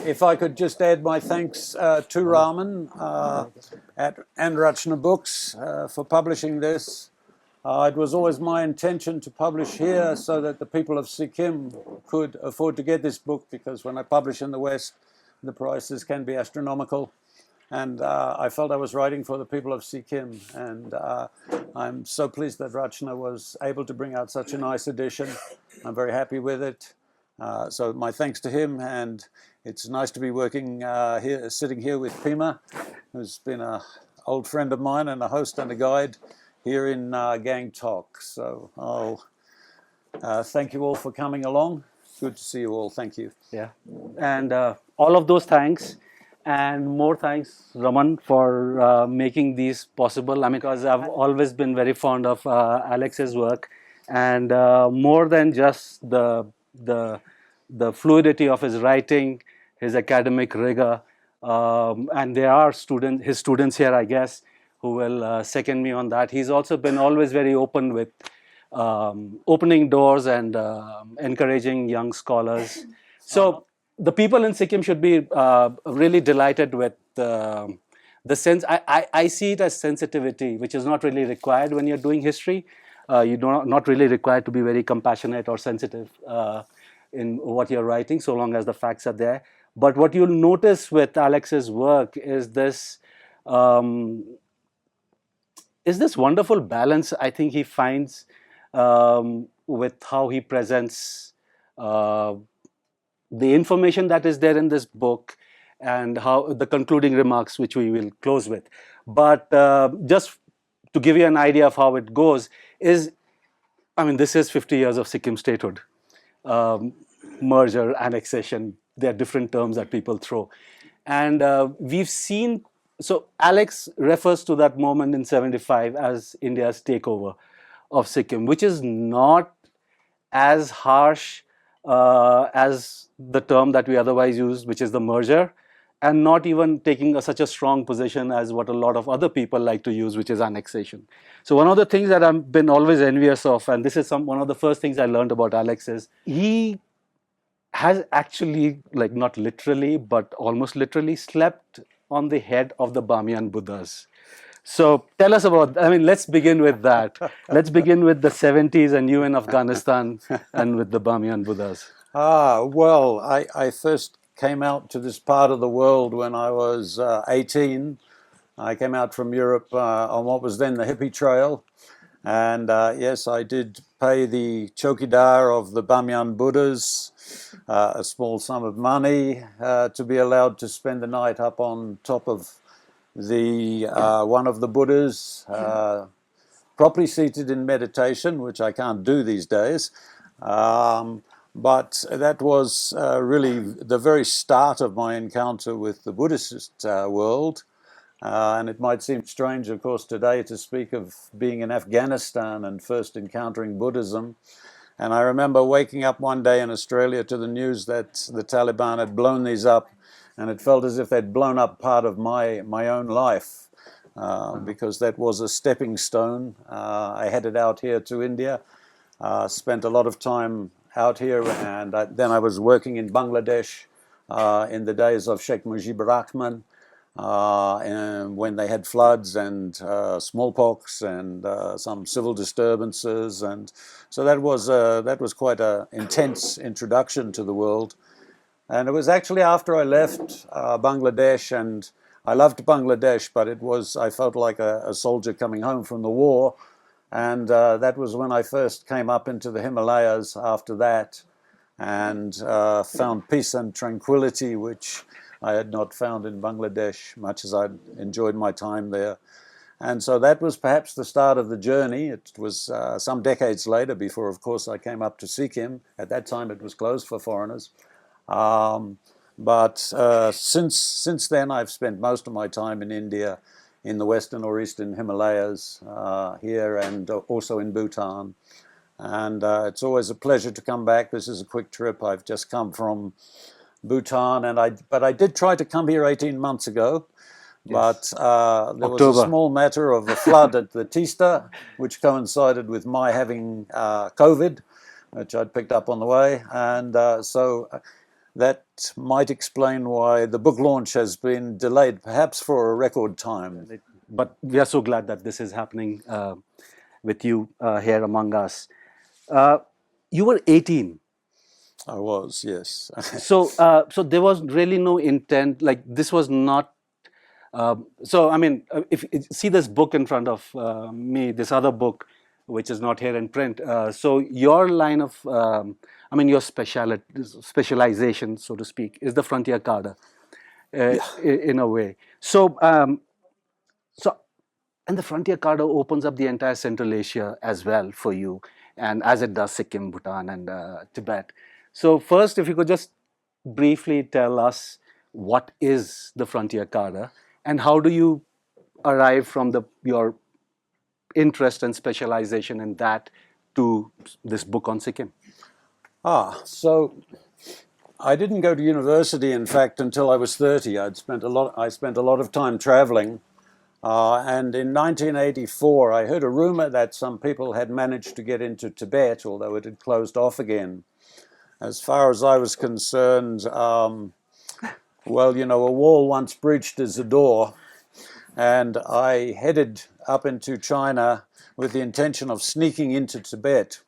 if I could just add my thanks to Raman and Rachna Books for publishing this. It was always my intention to publish here so that the people of Sikkim could afford to get this book, because when I publish in the West, the prices can be astronomical. And I felt I was writing for the people of Sikkim. And I'm so pleased that Rachna was able to bring out such a nice edition. I'm very happy with it. So my thanks to him. And it's nice to be working here, sitting here with Pema, who's been an old friend of mine and a host and a guide here in Gangtok. So thank you all for coming along. Good to see you all. Thank you. Yeah. And all of those thanks and more thanks, Raman, for making these possible. I mean, because I've always been very fond of Alex's work, and more than just the fluidity of his writing, his academic rigor, and there are his students here, I guess, who will second me on that. He's also been always very open with opening doors and encouraging young scholars. So the people in Sikkim should be really delighted with the sense. I see it as sensitivity, which is not really required when you're doing history. You're not really required to be very compassionate or sensitive in what you're writing, so long as the facts are there. But what you'll notice with Alex's work is this wonderful balance I think he finds with how he presents the information that is there in this book and how the concluding remarks, which we will close with. But just to give you an idea of how it goes is, I mean, this is 50 years of Sikkim statehood. Merger, annexation, there are different terms that people throw. And we've seen, so Alex refers to that moment in 75 as India's takeover of Sikkim, which is not as harsh as the term that we otherwise use, which is the merger, and not even taking such a strong position as what a lot of other people like to use, which is annexation. So one of the things that I've been always envious of, and this is one of the first things I learned about Alex, is he has actually, like not literally, but almost literally slept on the head of the Bamiyan Buddhas. So tell us about, I mean, let's begin with that. Let's begin with the 70s and you in Afghanistan and with the Bamiyan Buddhas. Well, I first came out to this part of the world when I was 18. I came out from Europe on what was then the hippie trail. And yes, I did pay the chowkidar of the Bamiyan Buddhas a small sum of money to be allowed to spend the night up on top of the one of the Buddhas, properly seated in meditation, which I can't do these days. But that was really the very start of my encounter with the Buddhist world. And it might seem strange, of course, today to speak of being in Afghanistan and first encountering Buddhism. And I remember waking up one day in Australia to the news that the Taliban had blown these up, and it felt as if they'd blown up part of my own life, because that was a stepping stone. I headed out here to India, spent a lot of time out here, and then I was working in Bangladesh in the days of Sheikh Mujibur Rahman, and when they had floods and smallpox and some civil disturbances, and so that was quite an intense introduction to the world. And it was actually after I left Bangladesh, and I loved Bangladesh, but I felt like a soldier coming home from the war, and that was when I first came up into the Himalayas after that, and found peace and tranquility, which I had not found in Bangladesh, much as I'd enjoyed my time there. And so that was perhaps the start of the journey. It was some decades later before, of course, I came up to Sikkim. At that time, it was closed for foreigners. But since then, I've spent most of my time in India, in the western or eastern Himalayas, here and also in Bhutan. And it's always a pleasure to come back. This is a quick trip. I've just come from Bhutan, but I did try to come here 18 months ago. Yes. But there was a small matter of a flood at the Tista, which coincided with my having COVID, which I'd picked up on the way. And so that might explain why the book launch has been delayed, perhaps for a record time. But we are so glad that this is happening with you here among us. You were 18. I was, yes. So there was really no intent, like this was not. So I mean, if see this book in front of me, this other book, which is not here in print. So your line of, I mean, your specialization, so to speak, is the frontier Kada, in a way. So and the frontier Kada opens up the entire Central Asia as well for you, and as it does Sikkim, Bhutan, and Tibet. So first, if you could just briefly tell us what is the frontier Kada, and how do you arrive from your interest and specialization in that to this book on Sikkim? So I didn't go to university, in fact, until I was 30. I spent a lot of time traveling. And in 1984, I heard a rumor that some people had managed to get into Tibet, although it had closed off again. As far as I was concerned, well, you know, a wall once breached is a door. And I headed up into China with the intention of sneaking into Tibet.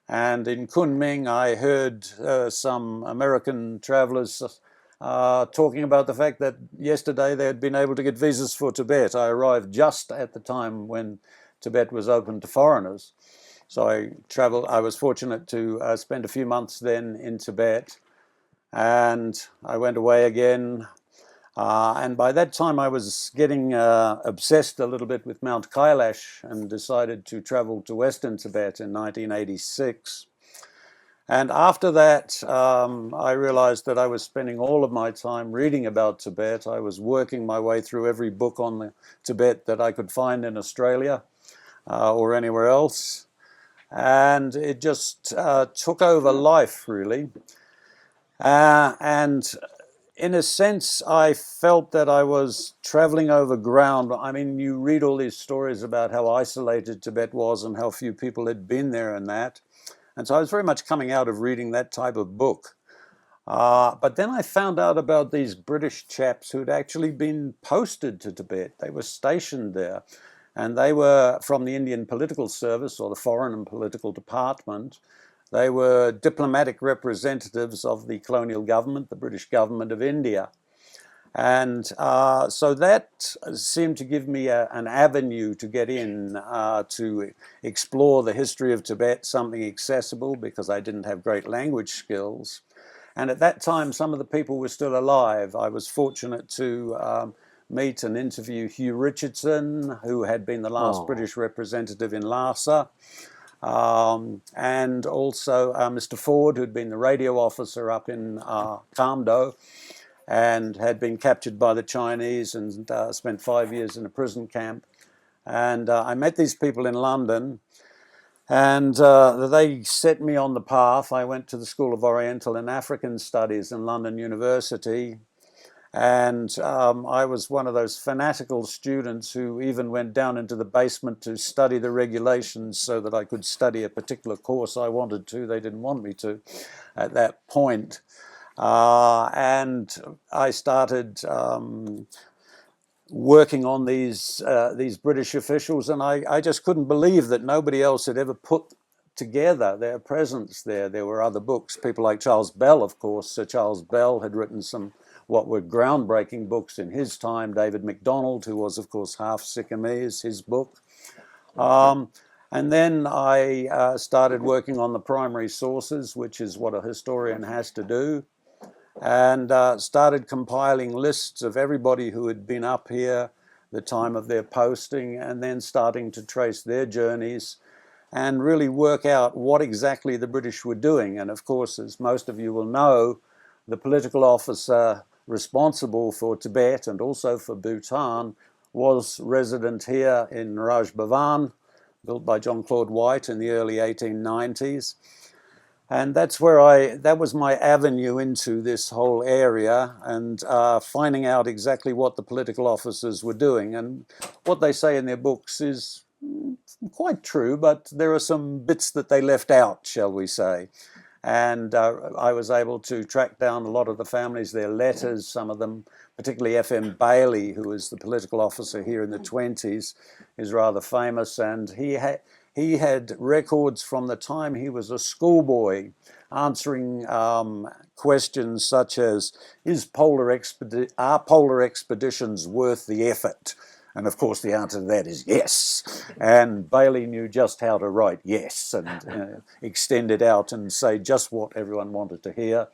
And in Kunming, I heard some American travelers talking about the fact that yesterday they had been able to get visas for Tibet. I arrived just at the time when Tibet was open to foreigners. So I was fortunate to spend a few months then in Tibet. And I went away again. And by that time, I was getting obsessed a little bit with Mount Kailash and decided to travel to Western Tibet in 1986. And after that, I realized that I was spending all of my time reading about Tibet. I was working my way through every book on Tibet that I could find in Australia or anywhere else. And it just took over life, really. And in a sense, I felt that I was traveling over ground. I mean, you read all these stories about how isolated Tibet was and how few people had been there and that. And so I was very much coming out of reading that type of book. But then I found out about these British chaps who'd actually been posted to Tibet. They were stationed there. And they were from the Indian Political Service, or the Foreign and Political Department. They were diplomatic representatives of the colonial government, the British government of India. And so that seemed to give me an avenue to get in to explore the history of Tibet, something accessible because I didn't have great language skills. And at that time, some of the people were still alive. I was fortunate to meet and interview Hugh Richardson, who had been the last British representative in Lhasa. And also Mr. Ford, who'd been the radio officer up in Kamdo and had been captured by the Chinese and spent 5 years in a prison camp. And I met these people in London, and they set me on the path. I went to the School of Oriental and African Studies in London University. And I was one of those fanatical students who even went down into the basement to study the regulations so that I could study a particular course I wanted to. They didn't want me to at that point. And I started working on these British officials, and I just couldn't believe that nobody else had ever put together their presence there. There were other books, people like Charles Bell, of course. Sir Charles Bell had written some what were groundbreaking books in his time. David MacDonald, who was, of course, half Sikkimese, his book. And then I started working on the primary sources, which is what a historian has to do, and started compiling lists of everybody who had been up here, the time of their posting, and then starting to trace their journeys and really work out what exactly the British were doing. And of course, as most of you will know, the political officer responsible for Tibet and also for Bhutan was resident here in Raj Bhavan, built by John Claude White in the early 1890s. And that's where that was my avenue into this whole area, and finding out exactly what the political officers were doing. And what they say in their books is quite true, but there are some bits that they left out, shall we say. And I was able to track down a lot of the families, their letters, some of them, particularly F.M. Bailey, who was the political officer here in the 20s, is rather famous. And he had records from the time he was a schoolboy answering questions such as, are polar expeditions worth the effort? And of course, the answer to that is yes. And Bailey knew just how to write yes and extend it out and say just what everyone wanted to hear.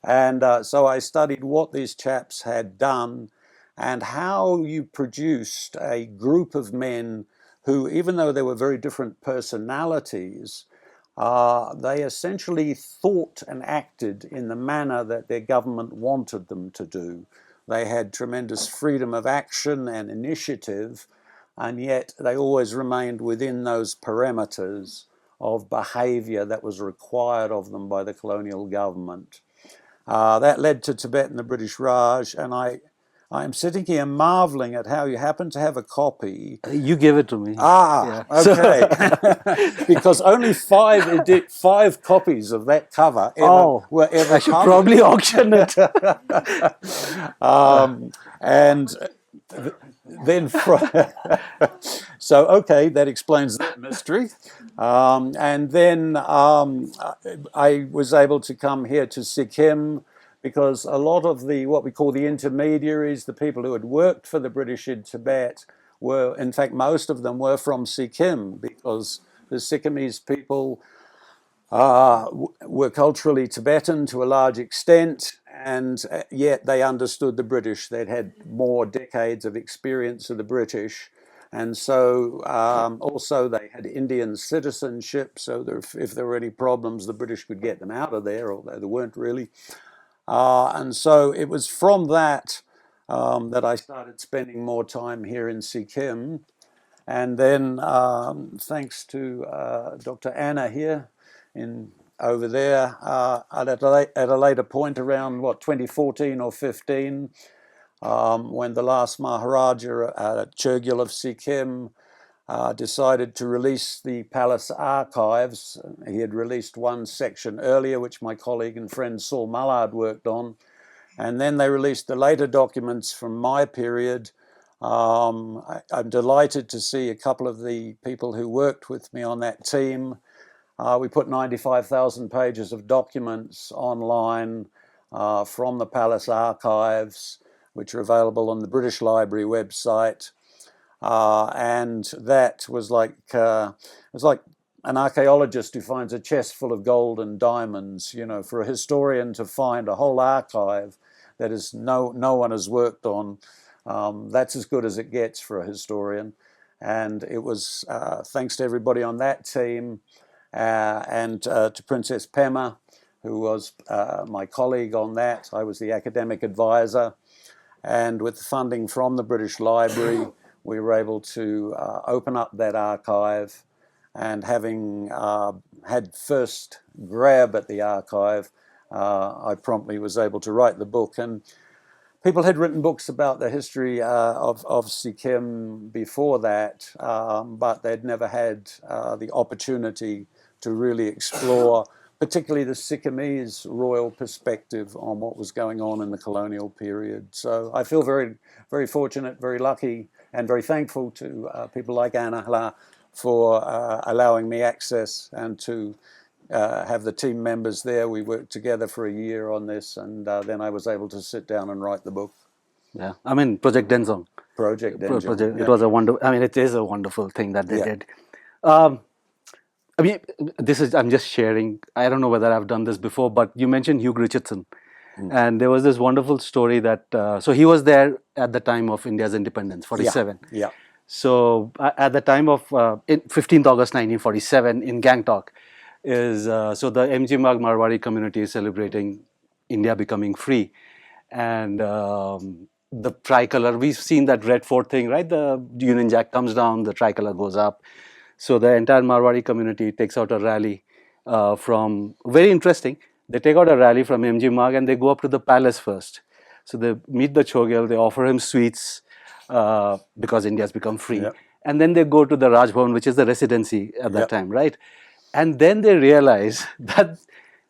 And so I studied what these chaps had done and how you produced a group of men who, even though they were very different personalities, they essentially thought and acted in the manner that their government wanted them to do. They had tremendous freedom of action and initiative, and yet they always remained within those parameters of behaviour that was required of them by the colonial government. That led to Tibet and the British Raj, and I am sitting here marvelling at how you happen to have a copy. You gave it to me. Ah, yeah. Okay. Because only five copies of that cover were ever I should probably auction it. And then, so okay, that explains that mystery. And then I was able to come here to Sikkim, because a lot of what we call the intermediaries, the people who had worked for the British in Tibet, were, in fact, most of them were from Sikkim, because the Sikkimese people were culturally Tibetan to a large extent, and yet they understood the British. They'd had more decades of experience of the British. And so also they had Indian citizenship, so if there were any problems, the British could get them out of there, although there weren't really. And so it was from that that I started spending more time here in Sikkim. And then thanks to Dr. Anna here over there, at a later point around, 2014 or 15, when the last Maharaja, Chogyal of Sikkim, decided to release the palace archives. He had released one section earlier, which my colleague and friend Saul Mullard worked on. And then they released the later documents from my period. I'm delighted to see a couple of the people who worked with me on that team. We put 95,000 pages of documents online from the palace archives, which are available on the British Library website. And that was like an archaeologist who finds a chest full of gold and diamonds. You know, for a historian to find a whole archive that is no one has worked on, that's as good as it gets for a historian. And it was thanks to everybody on that team and to Princess Pema, who was my colleague on that. I was the academic advisor. And with the funding from the British Library, we were able to open up that archive, and having had first grab at the archive, I promptly was able to write the book. And people had written books about the history of Sikkim before that, but they'd never had the opportunity to really explore, particularly the Sikkimese royal perspective on what was going on in the colonial period. So I feel very, very fortunate, very lucky, and very thankful to people like Anna for allowing me access, and to have the team members there. We worked together for a year on this, and then I was able to sit down and write the book. Yeah, I mean, Project Denzong. Project Denzong. It was a wonderful. I mean, it is a wonderful thing that they did. I mean, I'm just sharing. I don't know whether I've done this before, but you mentioned Hugh Richardson. And there was this wonderful story that, so he was there at the time of India's independence, 47. Yeah. So at the time of 15th August 1947 in Gangtok, so the MG Magh Marwari community is celebrating India becoming free. And the tricolor, we've seen that Red Fort thing, right? The Union Jack comes down, the tricolor goes up. So the entire Marwari community takes out a rally from, very interesting, they take out a rally from MG Magh and they go up to the palace first. So they meet the Chogyal, they offer him sweets because India has become free. Yep. And then they go to the Raj Bhavan, which is the residency at that time, right? And then they realize that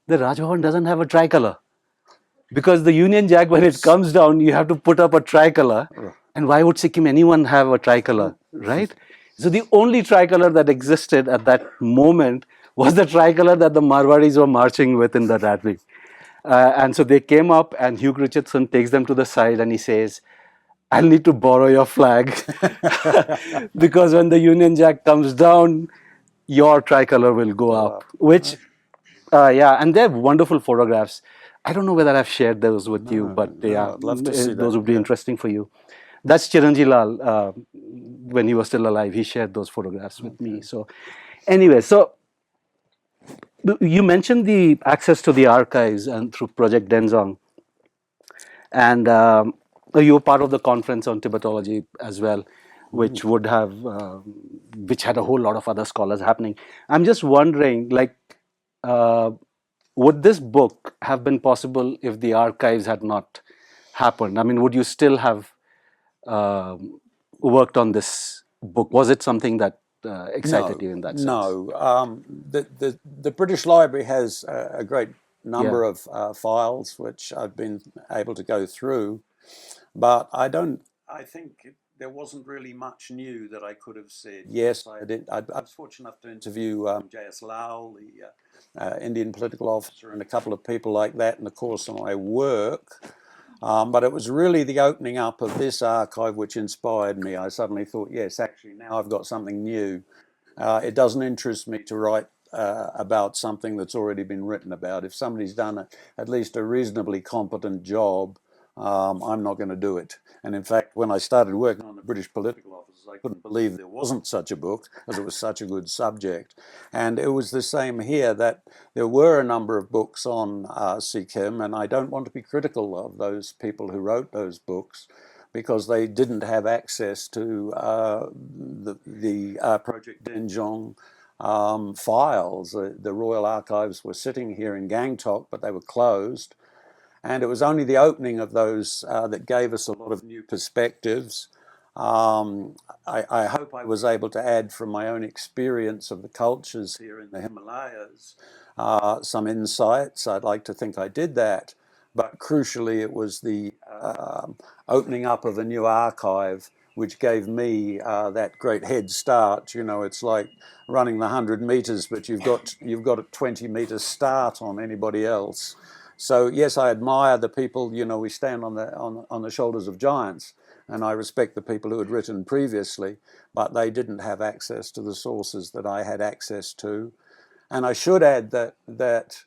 the Raj Bhavan doesn't have a tricolor. Because the Union Jack, when it comes down, you have to put up a tricolor. And why would Sikkim anyone have a tricolor, right? So the only tricolor that existed at that moment was the tricolor that the Marwadis were marching with in the rally. And so they came up, and Hugh Richardson takes them to the side and he says, I'll need to borrow your flag because when the Union Jack comes down, your tricolor will go up. Which, yeah, and they're wonderful photographs. I don't know whether I've shared those with you, but yeah, I'd love to see those that. would be interesting for you. That's Chiranji Lal. When he was still alive, he shared those photographs with me. So, anyway, so you mentioned the access to the archives and through Project Denzong, and you were part of the conference on Tibetology as well, which would have, which had a whole lot of other scholars happening. I'm just wondering, like, uh, would this book have been possible if the archives had not happened? I mean, would you still have worked on this book? Was it something that excited you in that sense? No. The British Library has a great number of files which I've been able to go through, but I don't. I think there wasn't really much new that I could have said. Yes, I did. I was fortunate enough to interview J.S. Lal, the Indian political officer, and a couple of people like that in the course of my work. But it was really the opening up of this archive which inspired me. I suddenly thought, yes, actually, now I've got something new. It doesn't interest me to write about something that's already been written about. If somebody's done at least a reasonably competent job, I'm not going to do it. And in fact, when I started working on the British political officers, I couldn't believe there wasn't such a book, as it was such a good subject. And it was the same here, that there were a number of books on Sikkim, and I don't want to be critical of those people who wrote those books, because they didn't have access to the Project Denzong files. The Royal Archives were sitting here in Gangtok, but they were closed. And it was only the opening of those that gave us a lot of new perspectives. I hope I was able to add from my own experience of the cultures here in the Himalayas some insights. I'd like to think I did that. But crucially, it was the opening up of a new archive which gave me that great head start. You know, it's like running the 100 meters, but you've got a 20-meter start on anybody else. So yes, I admire the people. You know, we stand on the shoulders of giants, and I respect the people who had written previously, but they didn't have access to the sources that I had access to. And I should add that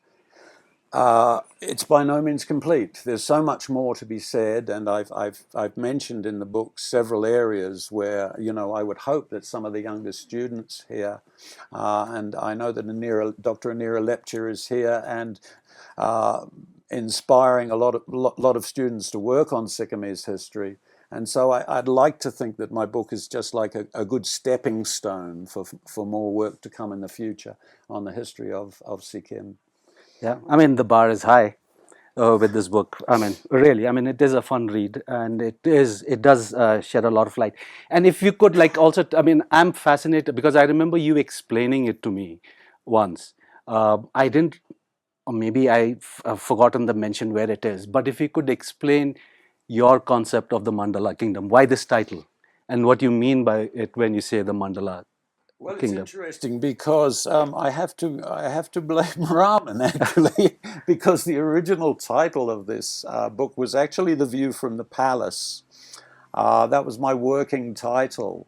it's by no means complete. There's so much more to be said, and I've mentioned in the book several areas where, you know, I would hope that some of the younger students here, and I know that Dr. Anira Lepcha is here, and inspiring a lot of students to work on Sikkimese history. And so I'd like to think that my book is just like a good stepping stone for more work to come in the future on the history of Sikkim. Yeah, I mean, the bar is high with this book. I mean, really, I mean, it is a fun read, and it does shed a lot of light. And if you could, like, also, I mean, I'm fascinated because I remember you explaining it to me once. I didn't, or maybe I've forgotten the mention where it is, but if you could explain your concept of the Mandala Kingdom, why this title, and what you mean by it when you say the Mandala Well, Kingdom. it's interesting because I have to blame Raman actually, because the original title of this book was actually The View from the Palace. That was my working title,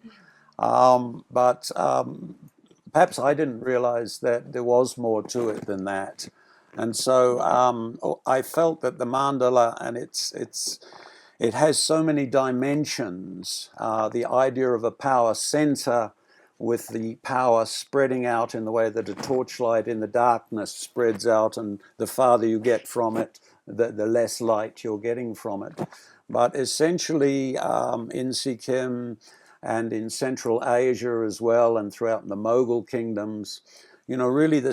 but perhaps I didn't realize that there was more to it than that, and so I felt that the mandala and it has so many dimensions. The idea of a power center with the power spreading out in the way that a torchlight in the darkness spreads out, and the farther you get from it, the less light you're getting from it. But essentially, in Sikkim and in Central Asia as well, and throughout the Mughal kingdoms, you know, really the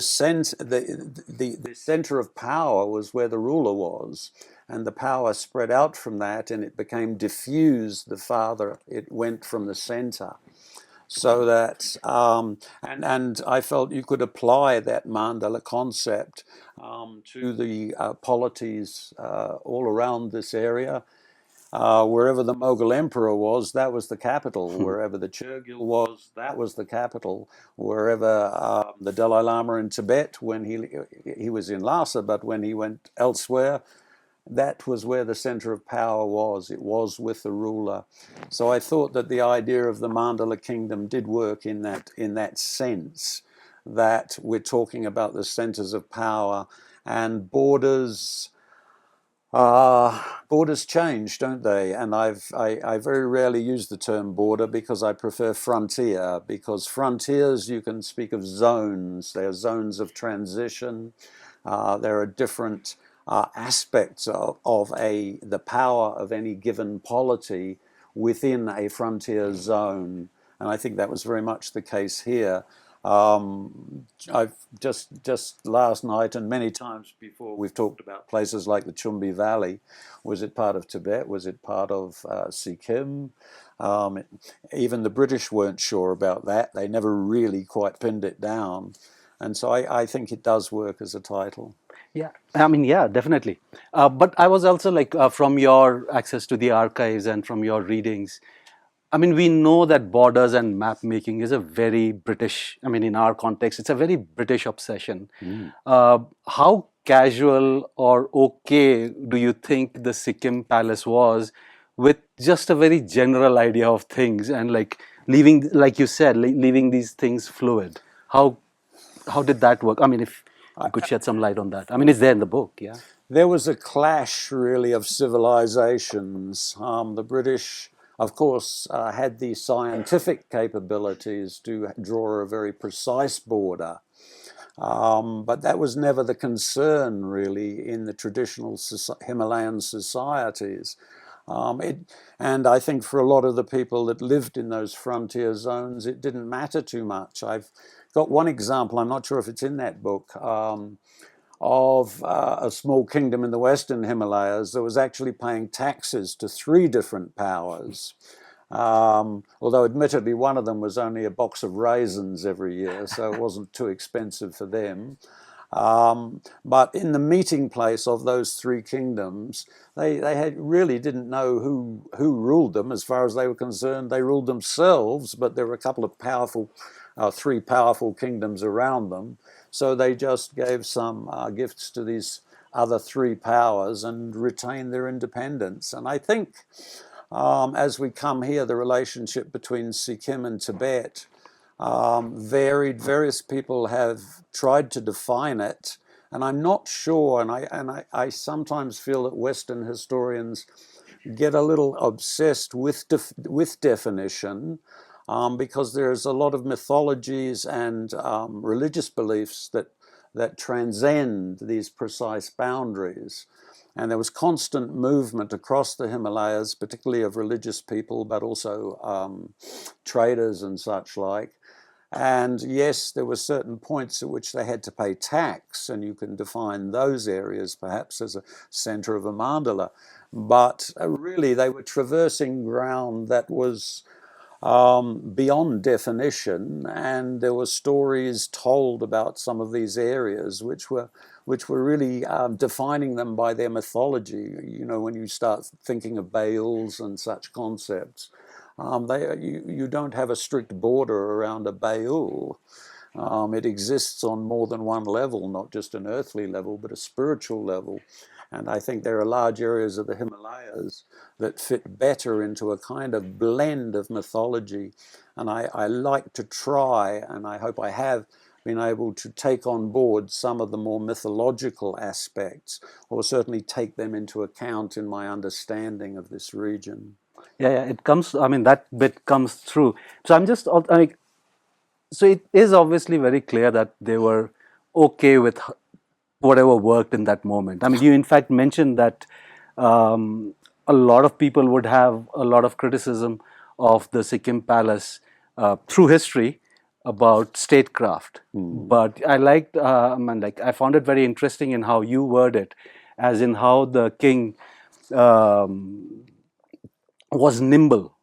center of power was where the ruler was, and the power spread out from that, and it became diffused the farther it went from the center. so that and I felt you could apply that mandala concept to the polities all around this area. Wherever the Mughal emperor was, that was the capital. Wherever the Chogyal was, that was the capital. Wherever the Dalai Lama in Tibet, when he was in Lhasa, but when he went elsewhere, that was where the center of power was. It was with the ruler. So I thought that the idea of the Mandala Kingdom did work in that sense, that we're talking about the centers of power and borders. Borders change, don't they? And I very rarely use the term border because I prefer frontier, because frontiers, you can speak of zones. They are zones of transition. There are different aspects of the power of any given polity within a frontier zone. And I think that was very much the case here. I've just last night and many times before we've talked about places like the Chumbi Valley. Was it part of Tibet? Was it part of Sikkim? Even the British weren't sure about that. They never really quite pinned it down. And so I think it does work as a title. Yeah, I mean, yeah, definitely. But I was also like, from your access to the archives and from your readings, I mean, we know that borders and map making is a very British, I mean, in our context, it's a very British obsession. How casual or okay do you think the Sikkim Palace was with just a very general idea of things and like leaving, like you said, leaving these things fluid? How did that work? I mean, if you could shed some light on that. I mean, it's there in the book, yeah. There was a clash, really, of civilizations. The British, of course, had the scientific capabilities to draw a very precise border. But that was never the concern, really, in the traditional Himalayan societies. And I think for a lot of the people that lived in those frontier zones, it didn't matter too much. I've got one example, I'm not sure if it's in that book, of a small kingdom in the Western Himalayas that was actually paying taxes to 3 different powers. Although admittedly one of them was only a box of raisins every year, so it wasn't too expensive for them. But in the meeting place of those 3 kingdoms, they really didn't know who ruled them. As far as they were concerned, they ruled themselves, but there were a couple of powerful, 3 powerful kingdoms around them. So they just gave some gifts to these other 3 powers and retained their independence. And I think as we come here, the relationship between Sikkim and Tibet varied. Various people have tried to define it, and I'm not sure, and I sometimes feel that Western historians get a little obsessed with definition, because there's a lot of mythologies and religious beliefs that transcend these precise boundaries. And there was constant movement across the Himalayas, particularly of religious people, but also traders and such like. And yes, there were certain points at which they had to pay tax, and you can define those areas perhaps as a center of a mandala. But really, they were traversing ground that was beyond definition, and there were stories told about some of these areas which were really defining them by their mythology. You know, when you start thinking of Baals and such concepts, you don't have a strict border around a Baal. It exists on more than one level, not just an earthly level, but a spiritual level. And I think there are large areas of the Himalayas that fit better into a kind of blend of mythology. And I like to try, and I hope I have been able to take on board some of the more mythological aspects, or certainly take them into account in my understanding of this region. Yeah, it comes, I mean, that bit comes through. So I'm just, like, so it is obviously very clear that they were okay with whatever worked in that moment. I mean, you in fact mentioned that a lot of people would have a lot of criticism of the Sikkim Palace through history about statecraft. But I liked, and like I found it very interesting in how you word it, as in how the king um, was nimble,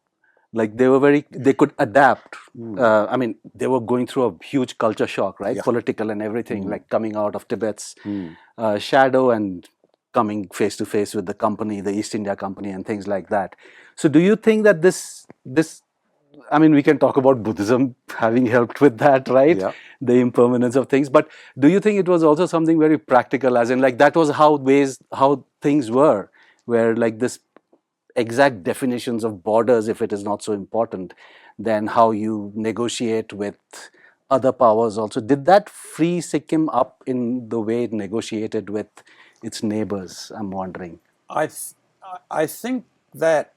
like they could adapt. I mean, they were going through a huge culture shock, right? Yeah. Political and everything, like coming out of Tibet's Mm. shadow and coming face to face with the company, the East India Company, and things like that. So, do you think that this I mean, we can talk about Buddhism having helped with that, right? Yeah. The impermanence of things. But do you think it was also something very practical, as in, like, that was how things were, where, like, this exact definitions of borders, if it is not so important, then how you negotiate with other powers also. Did that free Sikkim up in the way it negotiated with its neighbors? I'm wondering. I, th- I think that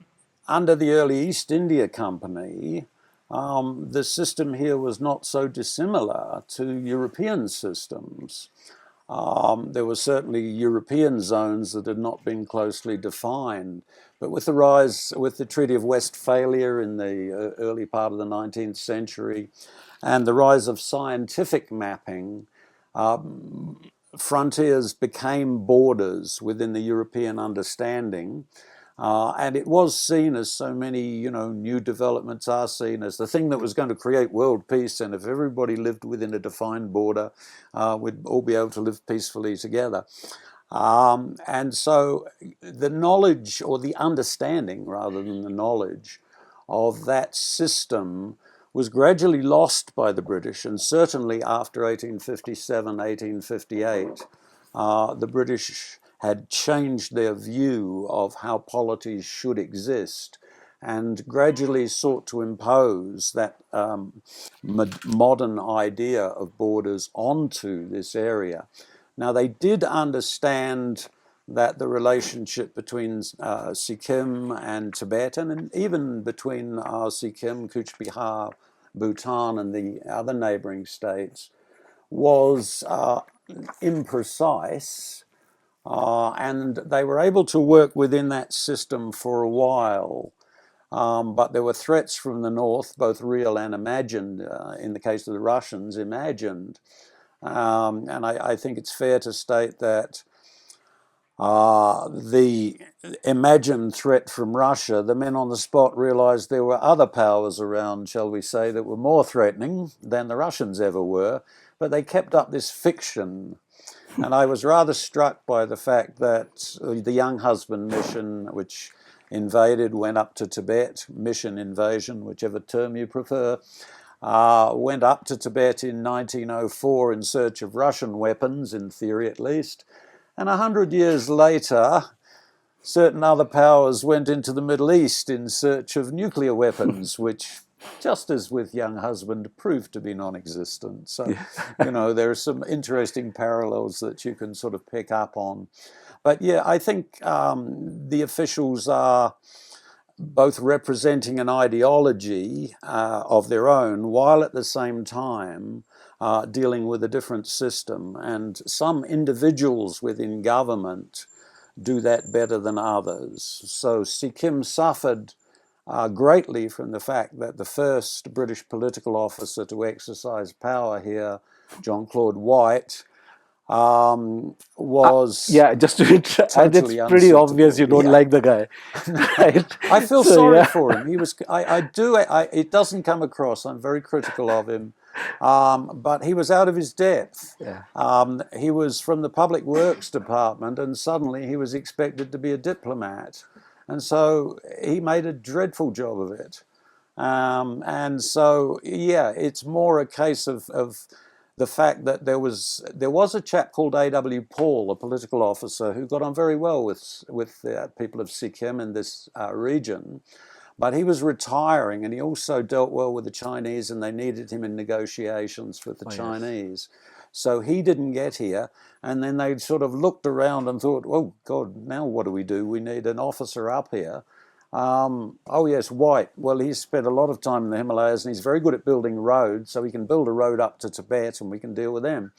under the early East India Company, the system here was not so dissimilar to European systems. There were certainly European zones that had not been closely defined. But with the Treaty of Westphalia in the early part of the 19th century and the rise of scientific mapping, frontiers became borders within the European understanding. And it was seen as so many, new developments are seen as the thing that was going to create world peace. And if everybody lived within a defined border, we'd all be able to live peacefully together. And so the knowledge, or the understanding rather than the knowledge, of that system was gradually lost by the British, and certainly after 1857, 1858, the British had changed their view of how polities should exist and gradually sought to impose that modern idea of borders onto this area. Now, they did understand that the relationship between Sikkim and Tibet, and even between Sikkim, Kuch Bihar, Bhutan, and the other neighboring states, was imprecise, and they were able to work within that system for a while. But there were threats from the north, both real and imagined. In the case of the Russians, imagined. And I think it's fair to state that the imagined threat from Russia, the men on the spot realized there were other powers around, shall we say, that were more threatening than the Russians ever were, but they kept up this fiction. And I was rather struck by the fact that the Young Husband mission, which went up to Tibet, mission invasion, whichever term you prefer, went up to Tibet in 1904 in search of Russian weapons, in theory at least. And 100 years later, certain other powers went into the Middle East in search of nuclear weapons, which, just as with Young Husband, proved to be non-existent. So, there are some interesting parallels that you can sort of pick up on. But yeah, I think the officials are both representing an ideology of their own, while at the same time dealing with a different system. And some individuals within government do that better than others. So Sikkim suffered greatly from the fact that the first British political officer to exercise power here, John Claude White, was just to totally it's pretty obvious you don't like the guy, right? I feel sorry for him. He was. I do. It doesn't come across. I'm very critical of him, but he was out of his depth. He was from the Public Works Department, and suddenly he was expected to be a diplomat, and so he made a dreadful job of it. And so, it's more a case of the fact that there was a chap called A.W. Paul, a political officer, who got on very well with the people of Sikkim in this region, but he was retiring, and he also dealt well with the Chinese, and they needed him in negotiations with the Chinese. So he didn't get here, and then they sort of looked around and thought, oh God, now what do? We need an officer up here. White. Well, he's spent a lot of time in the Himalayas, and he's very good at building roads, so he can build a road up to Tibet, and we can deal with them.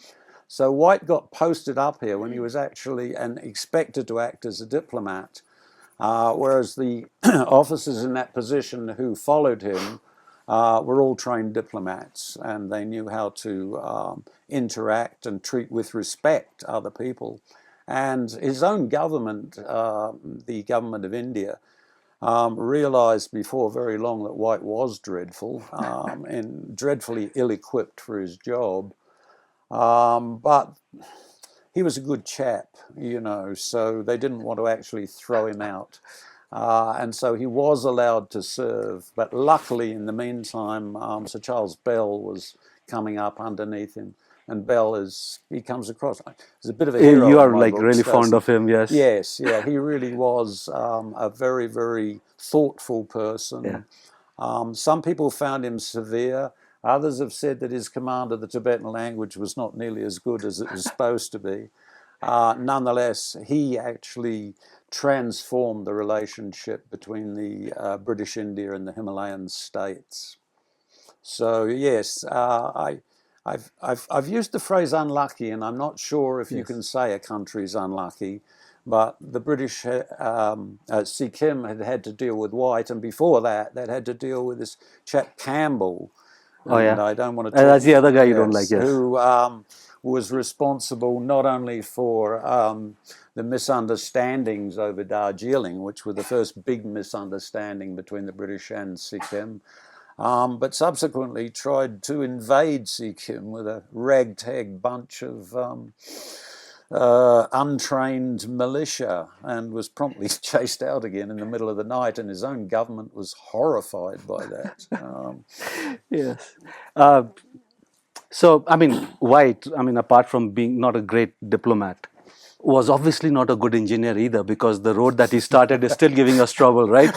So White got posted up here when he was actually and expected to act as a diplomat, whereas the officers in that position who followed him were all trained diplomats, and they knew how to interact and treat with respect other people. And his own government, the government of India, realised before very long that White was dreadful and dreadfully ill-equipped for his job. But he was a good chap, so they didn't want to actually throw him out. And so he was allowed to serve. But luckily, in the meantime, Sir Charles Bell was coming up underneath him. And Bell he comes across as a bit of a hero. You are like really fond of him, yes. Yes, yeah. He really was a very, very thoughtful person. Yeah. Some people found him severe. Others have said that his command of the Tibetan language was not nearly as good as it was supposed to be. Nonetheless, he actually transformed the relationship between the British India and the Himalayan states. So yes, I've used the phrase unlucky, and I'm not sure if you can say a country's unlucky. But the British, Sikkim had to deal with White, and before that, they'd had to deal with this chap Campbell. And I don't want to talk. That's the other guy you don't like, yes. Who was responsible not only for the misunderstandings over Darjeeling, which were the first big misunderstanding between the British and Sikkim, but subsequently tried to invade Sikkim with a ragtag bunch of untrained militia and was promptly chased out again in the middle of the night, and his own government was horrified by that. Yes. So, I mean, White, apart from being not a great diplomat, was obviously not a good engineer either, because the road that he started is still giving us trouble, right?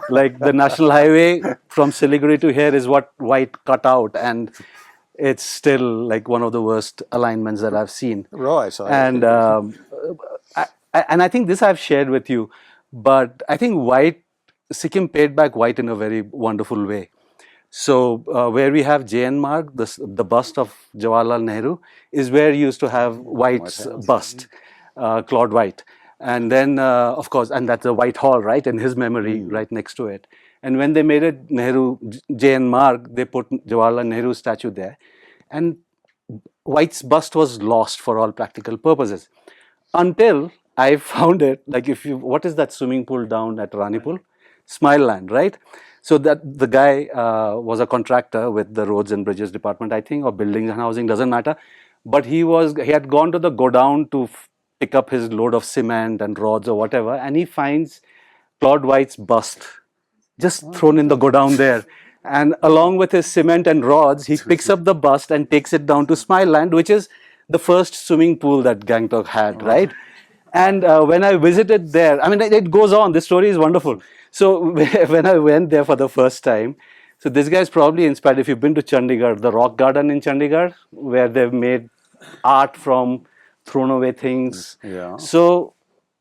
Like the national highway from Siliguri to here is what White cut out, and it's still like one of the worst alignments that I've seen. Right. And I think this I've shared with you, but I think Sikkim paid back White in a very wonderful way. So where we have JN Marg, the bust of Jawaharlal Nehru, is where you used to have White's bust, Claude White. And then, of course, and that's the White Hall, right, in his memory, right next to it. And when they made it JN Marg, they put Jawaharlal Nehru's statue there. And White's bust was lost for all practical purposes. Until I found it, like what is that swimming pool down at Ranipul? Smileland, right? So that the guy was a contractor with the Roads and Bridges Department, I think, or Buildings and Housing, doesn't matter. But he had gone to the godown to pick up his load of cement and rods or whatever, and he finds Claude White's bust just thrown in the godown there. And along with his cement and rods, he picks up the bust and takes it down to Smileland, which is the first swimming pool that Gangtok had, right? And when I visited there, it goes on. This story is wonderful. So when I went there for the first time, so this guy is probably inspired. If you've been to Chandigarh, the Rock Garden in Chandigarh, where they've made art from thrown away things. Yeah. So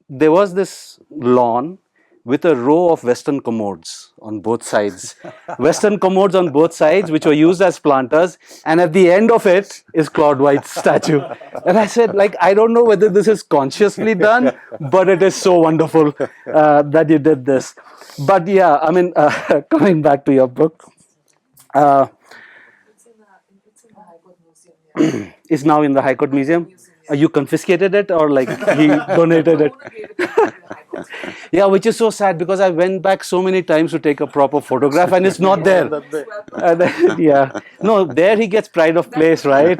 there was this lawn with a row of Western commodes on both sides. Western commodes on both sides, which were used as planters. And at the end of it is Claude White's statue. And I said, I don't know whether this is consciously done, but it is so wonderful that you did this. But yeah, coming back to your book. It's in the High Court Museum. It's now in the High Court Museum. You confiscated it, or he donated it? Yeah, which is so sad, because I went back so many times to take a proper photograph and it's not there. Yeah, no, there he gets pride of place, right?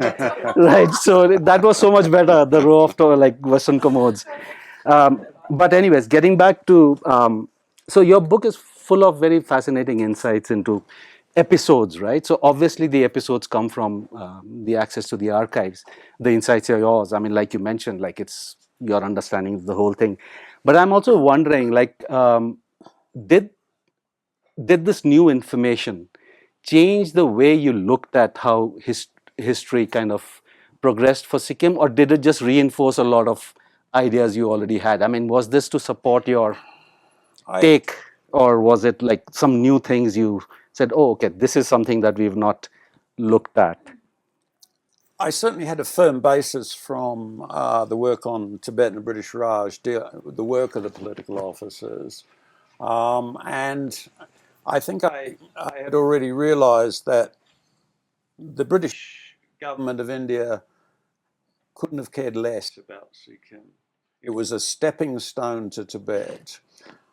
Right. So that was so much better. The row of Western commodes. But anyways, getting back to so your book is full of very fascinating insights into episodes, right? So obviously the episodes come from the access to the archives. The insights are yours. Like you mentioned, it's your understanding of the whole thing. But I'm also wondering, did this new information change the way you looked at how history kind of progressed for Sikkim, or did it just reinforce a lot of ideas you already had? Was this to support your take, or was it some new things you said, oh, okay, this is something that we've not looked at? I certainly had a firm basis from the work on Tibet and the British Raj, the work of the political officers. And I think I had already realized that the British government of India couldn't have cared less about Sikkim. It was a stepping stone to Tibet.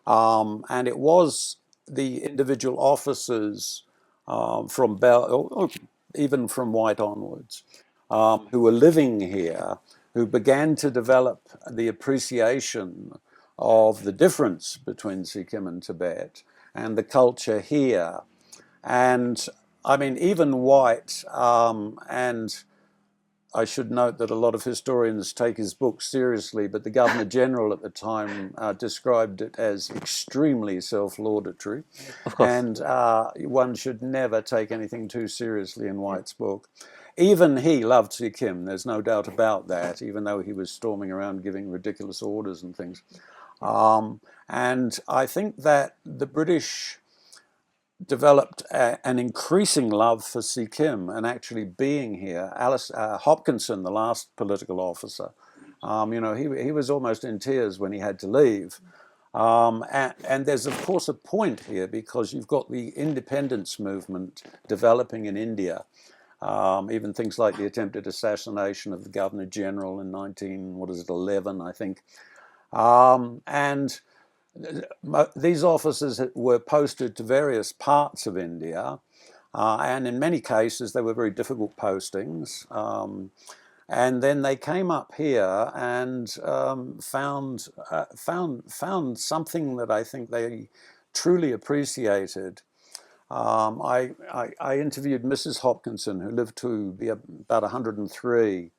And it was the individual officers from or even from white onwards who were living here who began to develop the appreciation of the difference between Sikkim and Tibet and the culture here. And I mean, even white, and I should note that a lot of historians take his book seriously, but the Governor General at the time described it as extremely self-laudatory. Of course. And one should never take anything too seriously in White's book. Even he loved Sikkim, there's no doubt about that, even though he was storming around giving ridiculous orders and things. And I think that the British developed an increasing love for Sikkim and actually being here. Hopkinson, the last political officer, he was almost in tears when he had to leave. And there's, of course, a point here because you've got the independence movement developing in India. Even things like the attempted assassination of the Governor General in 1911, I think. And these officers were posted to various parts of India, and in many cases they were very difficult postings. And then they came up here and found something that I think they truly appreciated. I interviewed Mrs. Hopkinson, who lived to be about 103.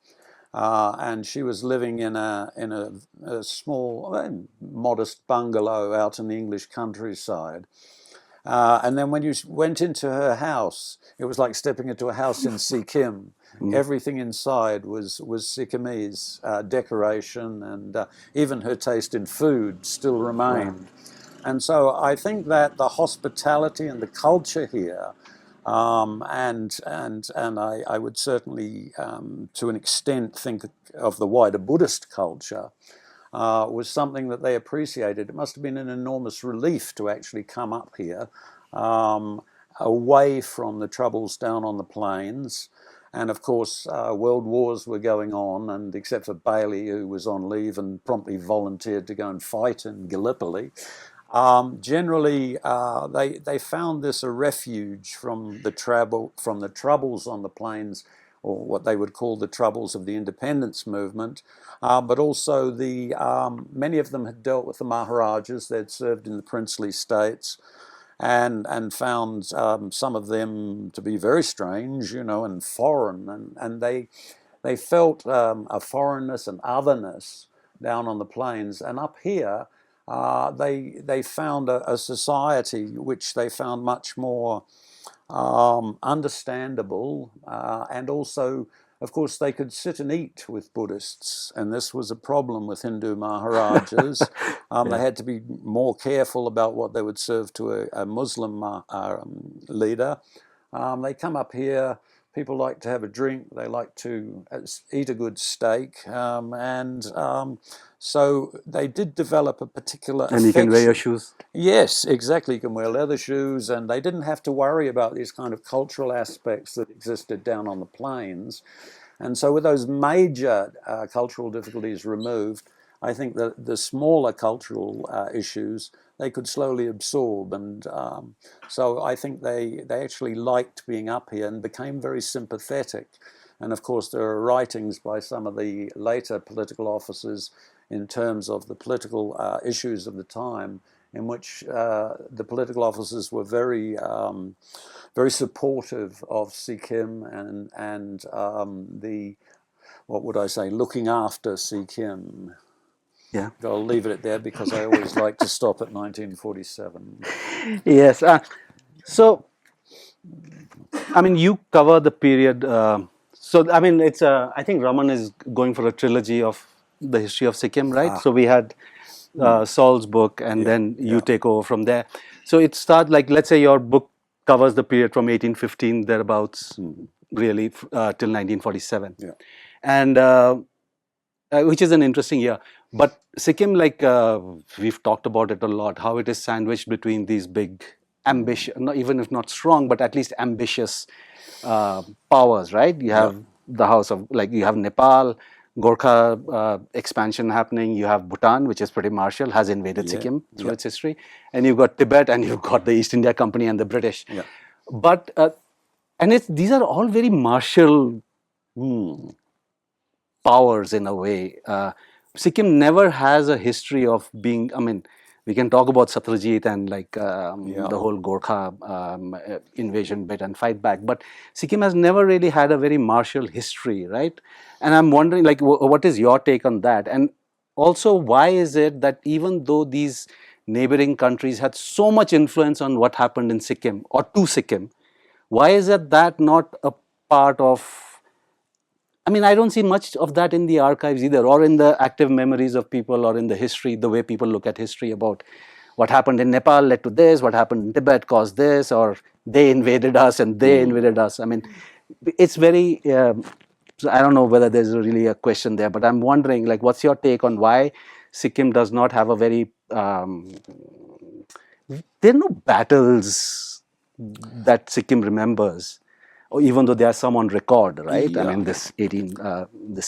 And she was living in a small, modest bungalow out in the English countryside. And then when you went into her house, it was like stepping into a house in Sikkim. Everything inside was Sikkimese decoration, and even her taste in food still remained. And so I think that the hospitality and the culture here, and I would certainly, to an extent, think of the wider Buddhist culture, was something that they appreciated. It must have been an enormous relief to actually come up here, away from the troubles down on the plains. And of course, world wars were going on, and except for Bailey, who was on leave and promptly volunteered to go and fight in Gallipoli, generally, they found this a refuge from the troubles on the plains, or what they would call the troubles of the independence movement. But also many of them had dealt with the Maharajas. They'd served in the princely states, and found some of them to be very strange, and foreign, and they felt a foreignness and otherness down on the plains, and up here. They found a society which they found much more understandable, and also, of course, they could sit and eat with Buddhists, and this was a problem with Hindu Maharajas. They had to be more careful about what they would serve to a Muslim leader. They come up here. People like to have a drink. They like to eat a good steak, and so they did develop a particular And you can wear your shoes. Yes, exactly. You can wear leather shoes, and they didn't have to worry about these kind of cultural aspects that existed down on the plains. And so with those major cultural difficulties removed, I think that the smaller cultural issues they could slowly absorb. And so I think they actually liked being up here and became very sympathetic. And of course, there are writings by some of the later political officers in terms of the political issues of the time, in which the political officers were very, very supportive of Sikkim and the, what would I say, looking after Sikkim. Yeah. I'll leave it at there because I always like to stop at 1947. Yes. So, I mean, you cover the period. So, I mean, it's I think Raman is going for a trilogy of the history of Sikkim, right? So we had Saul's book, and then you take over from there. So it starts like, let's say your book covers the period from 1815 thereabouts, really till 1947, and which is an interesting year. But Sikkim, like we've talked about it a lot, how it is sandwiched between these big ambition, even if not strong, but at least ambitious powers, right? You have the house of, like, you have Nepal, Gorkha expansion happening. You have Bhutan, which is pretty martial, has invaded Sikkim through its history, and you've got Tibet, and you've got the East India Company and the British. Yeah. But and these are all very martial powers in a way. Sikkim never has a history of being. I mean, we can talk about Satrajeet and like the whole Gorkha invasion bit and fight back, but Sikkim has never really had a very martial history, right? And I'm wondering, like, what is your take on that? And also, why is it that even though these neighboring countries had so much influence on what happened in Sikkim or to Sikkim, why is it that not a part of? I mean, I don't see much of that in the archives either, or in the active memories of people, or in the history, the way people look at history about what happened in Nepal led to this, what happened in Tibet caused this, or they invaded us and they invaded us. I mean, it's very, so I don't know whether there's really a question there, but I'm wondering, like, what's your take on why Sikkim does not have a very, there are no battles that Sikkim remembers, or even though there are some on record, right? I mean, this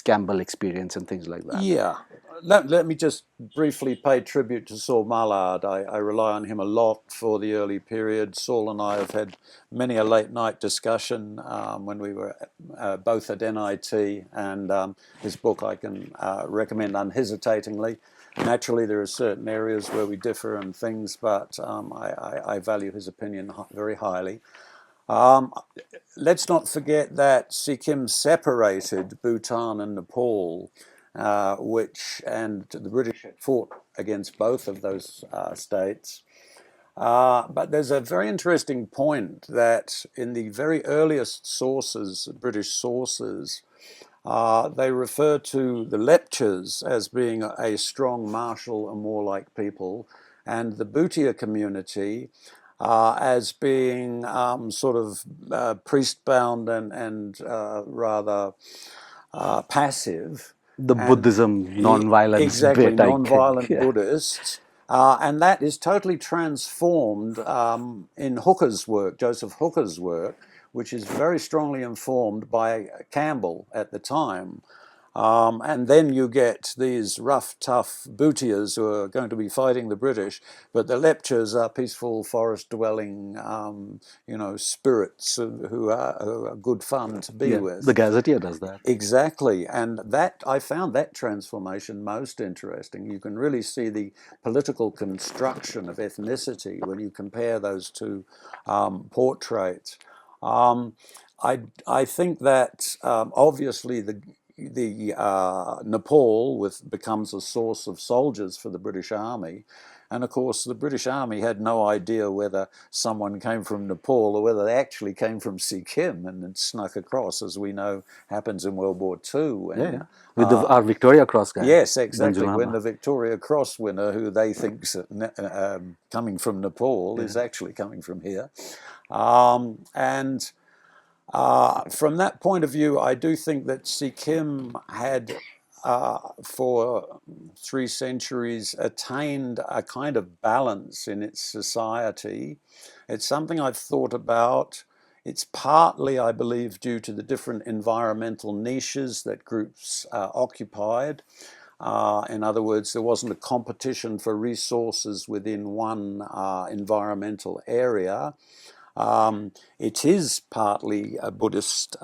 Campbell experience and things like that. Yeah. Let me just briefly pay tribute to Saul Mallard. I rely on him a lot for the early period. Saul and I have had many a late night discussion when we were both at NIT, and his book I can recommend unhesitatingly. Naturally, there are certain areas where we differ and things, but I value his opinion very highly. Let's not forget that Sikkim separated Bhutan and Nepal, and the British fought against both of those states. But there's a very interesting point that in the very earliest sources, British sources, they refer to the Lepchas as being a strong martial and warlike people, and the Bhutia community as being sort of priest-bound and rather passive. The Buddhism, non-violence exactly, bit, I non-violent think. Buddhists. And that is totally transformed in Hooker's work, Joseph Hooker's work, which is very strongly informed by Campbell at the time. And then you get these rough, tough Bhutias who are going to be fighting the British, but the Lepchas are peaceful, forest-dwelling, spirits who are good fun to be with. The Gazetteer does that. Exactly, and that I found that transformation most interesting. You can really see the political construction of ethnicity when you compare those two portraits. I think that obviously the Nepal becomes a source of soldiers for the British Army. And of course, the British Army had no idea whether someone came from Nepal or whether they actually came from Sikkim and snuck across, as we know happens in World War II. And, with our Victoria Cross guy. Yes, exactly. When the Victoria Cross winner, who they think's coming from Nepal, is actually coming from here. From that point of view, I do think that Sikkim had, for 3 centuries, attained a kind of balance in its society. It's something I've thought about. It's partly, I believe, due to the different environmental niches that groups occupied. In other words, there wasn't a competition for resources within one environmental area. It is partly a Buddhist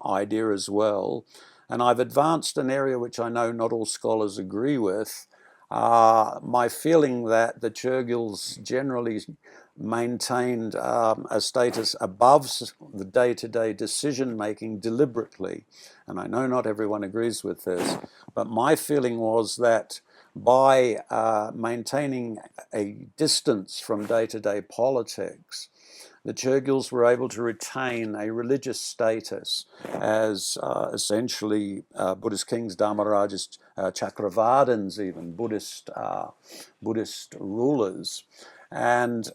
idea as well. And I've advanced an area which I know not all scholars agree with. My feeling that the Chogyals generally maintained a status above the day-to-day decision-making deliberately. And I know not everyone agrees with this, but my feeling was that by maintaining a distance from day-to-day politics, the Chogyals were able to retain a religious status as essentially Buddhist kings, Dharmarajas, Chakravardhans, even Buddhist rulers. And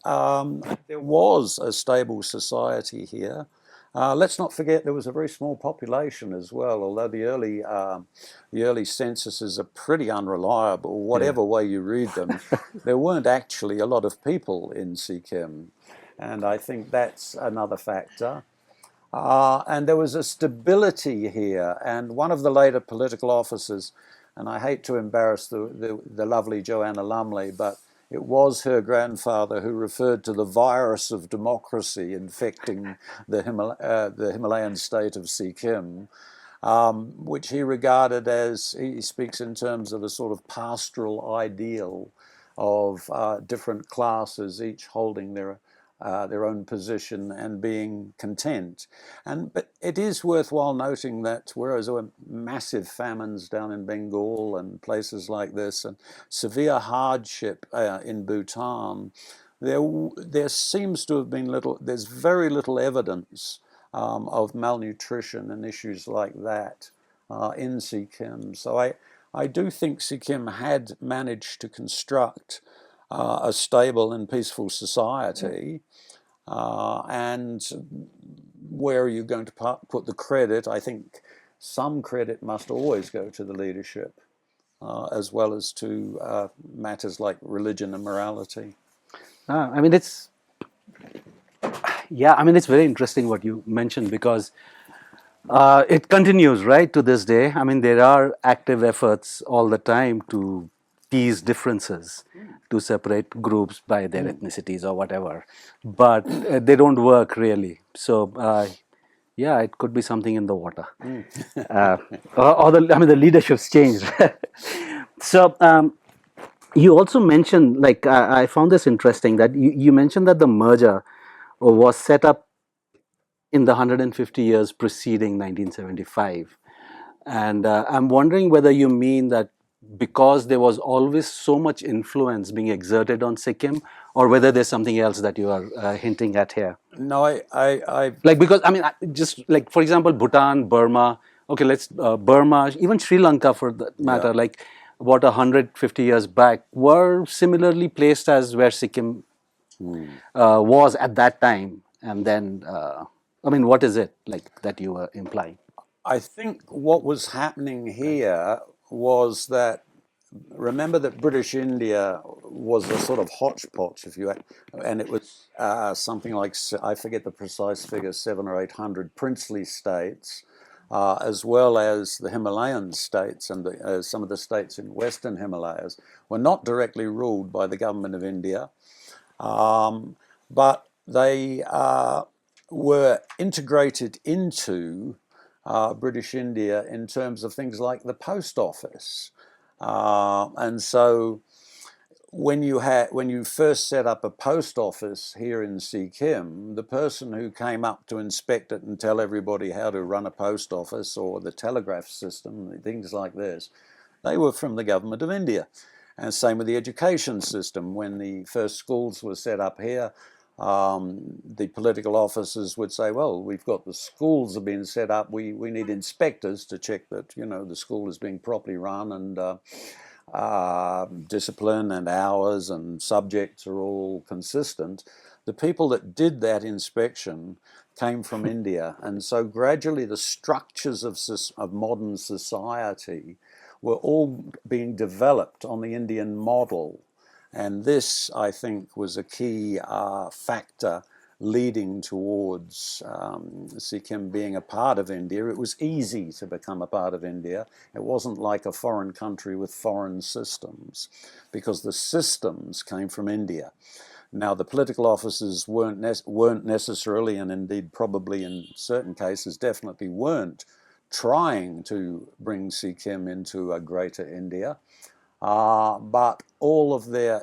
there was a stable society here. Let's not forget there was a very small population as well, although the early censuses are pretty unreliable, whatever way you read them. There weren't actually a lot of people in Sikkim. And I think that's another factor. And there was a stability here. And one of the later political officers, and I hate to embarrass the lovely Joanna Lumley, but it was her grandfather who referred to the virus of democracy infecting the Himalayan state of Sikkim, which he regarded as, he speaks in terms of a sort of pastoral ideal of different classes, each holding their own position and being content. But it is worthwhile noting that whereas there were massive famines down in Bengal and places like this, and severe hardship in Bhutan, there seems to have been there's very little evidence of malnutrition and issues like that in Sikkim. So I do think Sikkim had managed to construct a stable and peaceful society. And where are you going to put the credit? I think some credit must always go to the leadership, as well as to matters like religion and morality. I mean, it's very interesting what you mentioned, because it continues right to this day. I mean, there are active efforts all the time to tease differences, to separate groups by their ethnicities or whatever, but they don't work really. So yeah, it could be something in the water, or the leadership's changed. So you also mentioned, like, I found this interesting, that you mentioned that the merger was set up in the 150 years preceding 1975. And I'm wondering whether you mean that because there was always so much influence being exerted on Sikkim, or whether there's something else that you are hinting at here. No, I Like, because, I mean, just like, for example, Bhutan, Burma, okay, Burma, even Sri Lanka for that matter, like about 150 years back, were similarly placed as where Sikkim was at that time. And then, I mean, what is it like that you were implying? I think what was happening here was that, remember that British India was a sort of hodgepodge, and it was something like, I forget the precise figure, 700 or 800 princely states, as well as the Himalayan states and some of the states in Western Himalayas were not directly ruled by the government of India, but they were integrated into British India in terms of things like the post office. And so when you first set up a post office here in Sikkim, the person who came up to inspect it and tell everybody how to run a post office or the telegraph system, things like this, they were from the government of India. And same with the education system. When the first schools were set up here, the political officers would say, well, we've got the schools have been set up, we need inspectors to check that the school is being properly run, and discipline and hours and subjects are all consistent. The people that did that inspection came from India, and so gradually the structures of modern society were all being developed on the Indian model. And this, I think, was a key factor leading towards Sikkim being a part of India. It was easy to become a part of India. It wasn't like a foreign country with foreign systems, because the systems came from India. Now, the political officers weren't necessarily, and indeed probably in certain cases definitely weren't, trying to bring Sikkim into a greater India. But all of their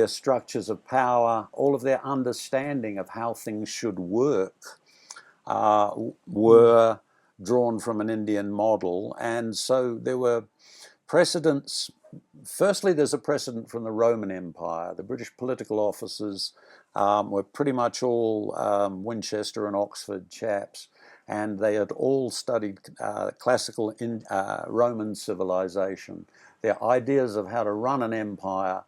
structures of power, all of their understanding of how things should work, were drawn from an Indian model. And so there were precedents. Firstly, there's a precedent from the Roman Empire. The British political officers were pretty much all Winchester and Oxford chaps, and they had all studied classical Roman civilization. Their ideas of how to run an empire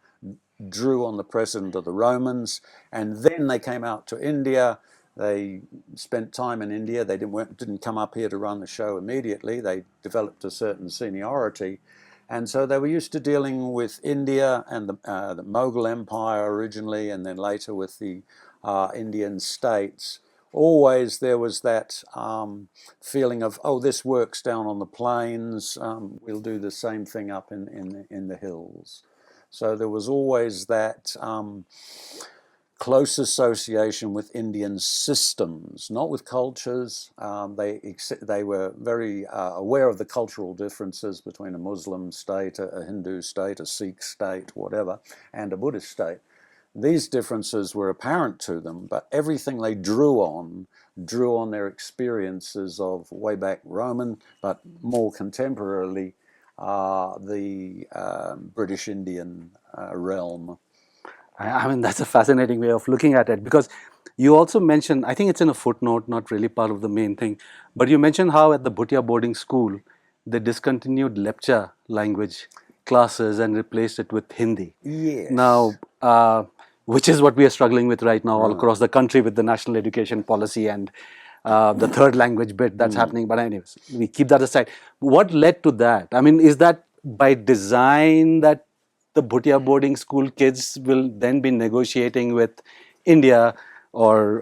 drew on the precedent of the Romans, and then they came out to India. They spent time in India. They didn't come up here to run the show immediately. They developed a certain seniority, and so they were used to dealing with India and the Mughal Empire originally, and then later with the Indian states, always there was that feeling of, oh, this works down on the plains, we'll do the same thing up in the hills. So there was always that close association with Indian systems, not with cultures. They were very aware of the cultural differences between a Muslim state, a Hindu state, a Sikh state, whatever, and a Buddhist state. These differences were apparent to them, but everything they drew on their experiences of way back Roman, but more contemporarily, the British Indian realm. I mean, that's a fascinating way of looking at it, because you also mentioned, I think it's in a footnote, not really part of the main thing, but you mentioned how at the Bhutia Boarding School, they discontinued Lepcha language classes and replaced it with Hindi. Yes. Now, which is what we are struggling with right now all across the country with the national education policy and the third language bit that's happening. But anyways, we keep that aside. What led to that? I mean, is that by design that the Bhutia boarding school kids will then be negotiating with India or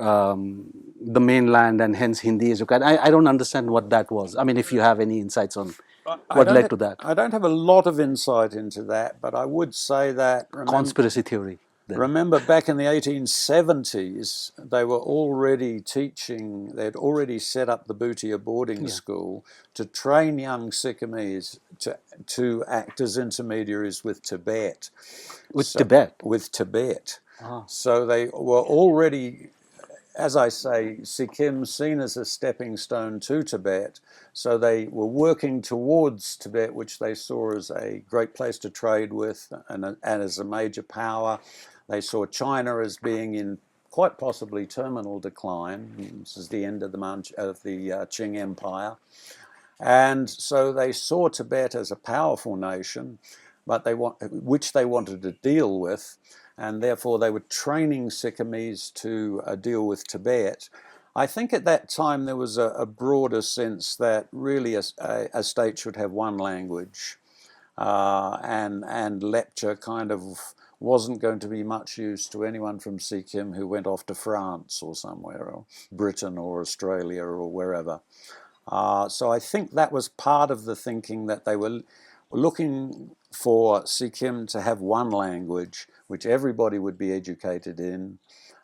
the mainland, and hence Hindi is required? I don't understand what that was. I mean, if you have any insights on what led to that. I don't have a lot of insight into that, but I would say that... Conspiracy theory. Then. Remember, back in the 1870s, they were already teaching, they'd already set up the Bhutia Boarding School to train young Sikkimese to act as intermediaries with Tibet. Tibet? With Tibet. So they were already, as I say, Sikkim seen as a stepping stone to Tibet. So they were working towards Tibet, which they saw as a great place to trade with and as a major power. They saw China as being in quite possibly terminal decline. This is the end of the Qing Empire. And so they saw Tibet as a powerful nation, but which they wanted to deal with. And therefore they were training Sikkimese to deal with Tibet. I think at that time there was a broader sense that really a state should have one language. And Lepcha kind of wasn't going to be much use to anyone from Sikkim who went off to France or somewhere, or Britain or Australia or wherever. So I think that was part of the thinking, that they were looking for Sikkim to have one language which everybody would be educated in.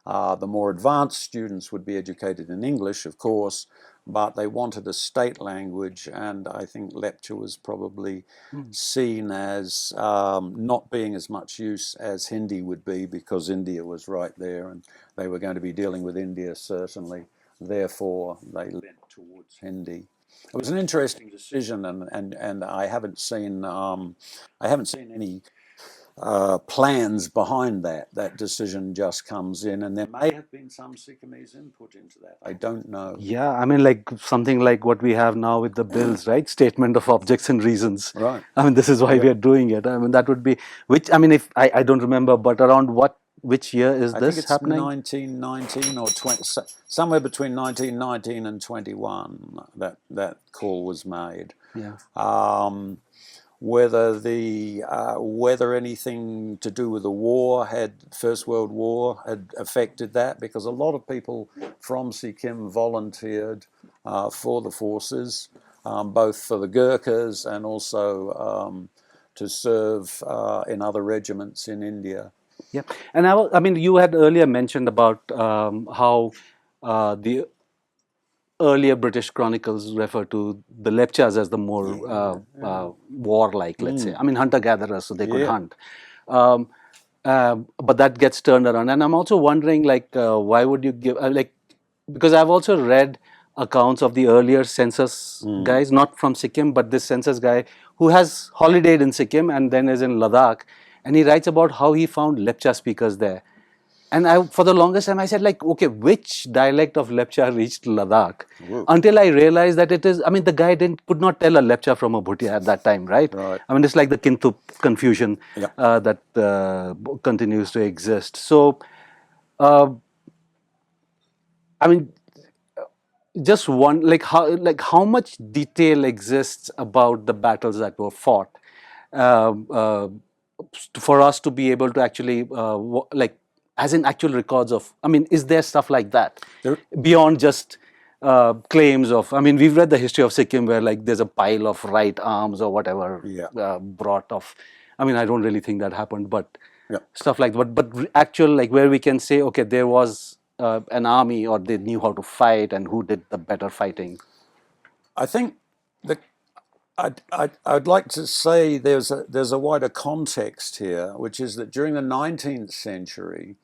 The more advanced students would be educated in English, of course, but they wanted a state language, and I think Lepcha was probably seen as not being as much use as Hindi would be, because India was right there and they were going to be dealing with India certainly. Therefore, they leant towards Hindi. It was an interesting decision, and I haven't seen any plans behind that. That decision just comes in, and there may have been some Sikkimese input into that. I don't know. Yeah, I mean, like something like what we have now with the bills, right? Statement of objects and reasons. Right. I mean, this is why we are doing it. I mean, that would be, which, I mean, if I don't remember, but around which year is I this think it's happening? 1919 or 20, somewhere between 1919 and 21 that call was made. Yeah. Whether anything to do with the war, First World War, had affected that, because a lot of people from Sikkim volunteered for the forces, both for the Gurkhas and also to serve in other regiments in India. Yeah, and I mean, you had earlier mentioned about how the earlier British chronicles refer to the Lepchas as the more warlike, let's say. I mean, hunter-gatherers, so they could hunt. But that gets turned around. And I'm also wondering, like, why would you give, because I've also read accounts of the earlier census guys, not from Sikkim, but this census guy who has holidayed in Sikkim and then is in Ladakh. And he writes about how he found Lepcha speakers there. And for the longest time, I said, like, okay, which dialect of Lepcha reached Ladakh? Whoa. Until I realized that it is, I mean, the guy could not tell a Lepcha from a Bhutia at that time, right? I mean, it's like the Kintup confusion that continues to exist. So, I mean, just one, like how much detail exists about the battles that were fought for us to be able to actually as in actual records of, I mean, is there stuff like that There- beyond just claims of, I mean, we've read the history of Sikkim where like there's a pile of right arms or whatever Yeah. brought off. I mean, I don't really think that happened, but Yeah. stuff like that. But actual, like where we can say, okay, there was an army or they knew how to fight and who did the better fighting. I think the I'd like to say there's a wider context here, which is that during the 19th century,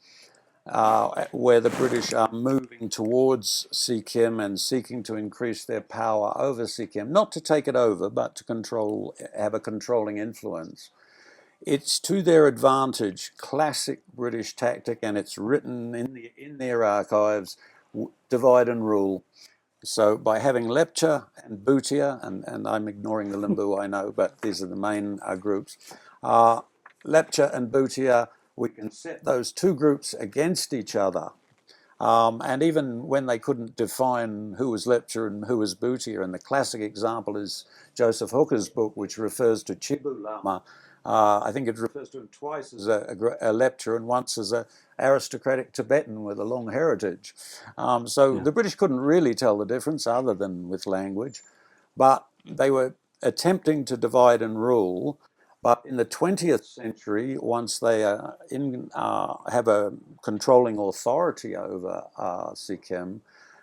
where the British are moving towards Sikkim and seeking to increase their power over Sikkim, not to take it over, but to have a controlling influence. It's to their advantage, classic British tactic, and it's written in their archives, divide and rule. So by having Lepcha and Bhutia, and I'm ignoring the Limbu, I know, but these are the main groups. Lepcha and Bhutia, we can set those two groups against each other. And even when they couldn't define who was Lepcha and who was Bhutia, and the classic example is Joseph Hooker's book, which refers to Chibu Lama. I think it refers to him twice as a Lepcha and once as an aristocratic Tibetan with a long heritage. So the British couldn't really tell the difference other than with language, but they were attempting to divide and rule. But in the 20th century, once they have a controlling authority over Sikkim,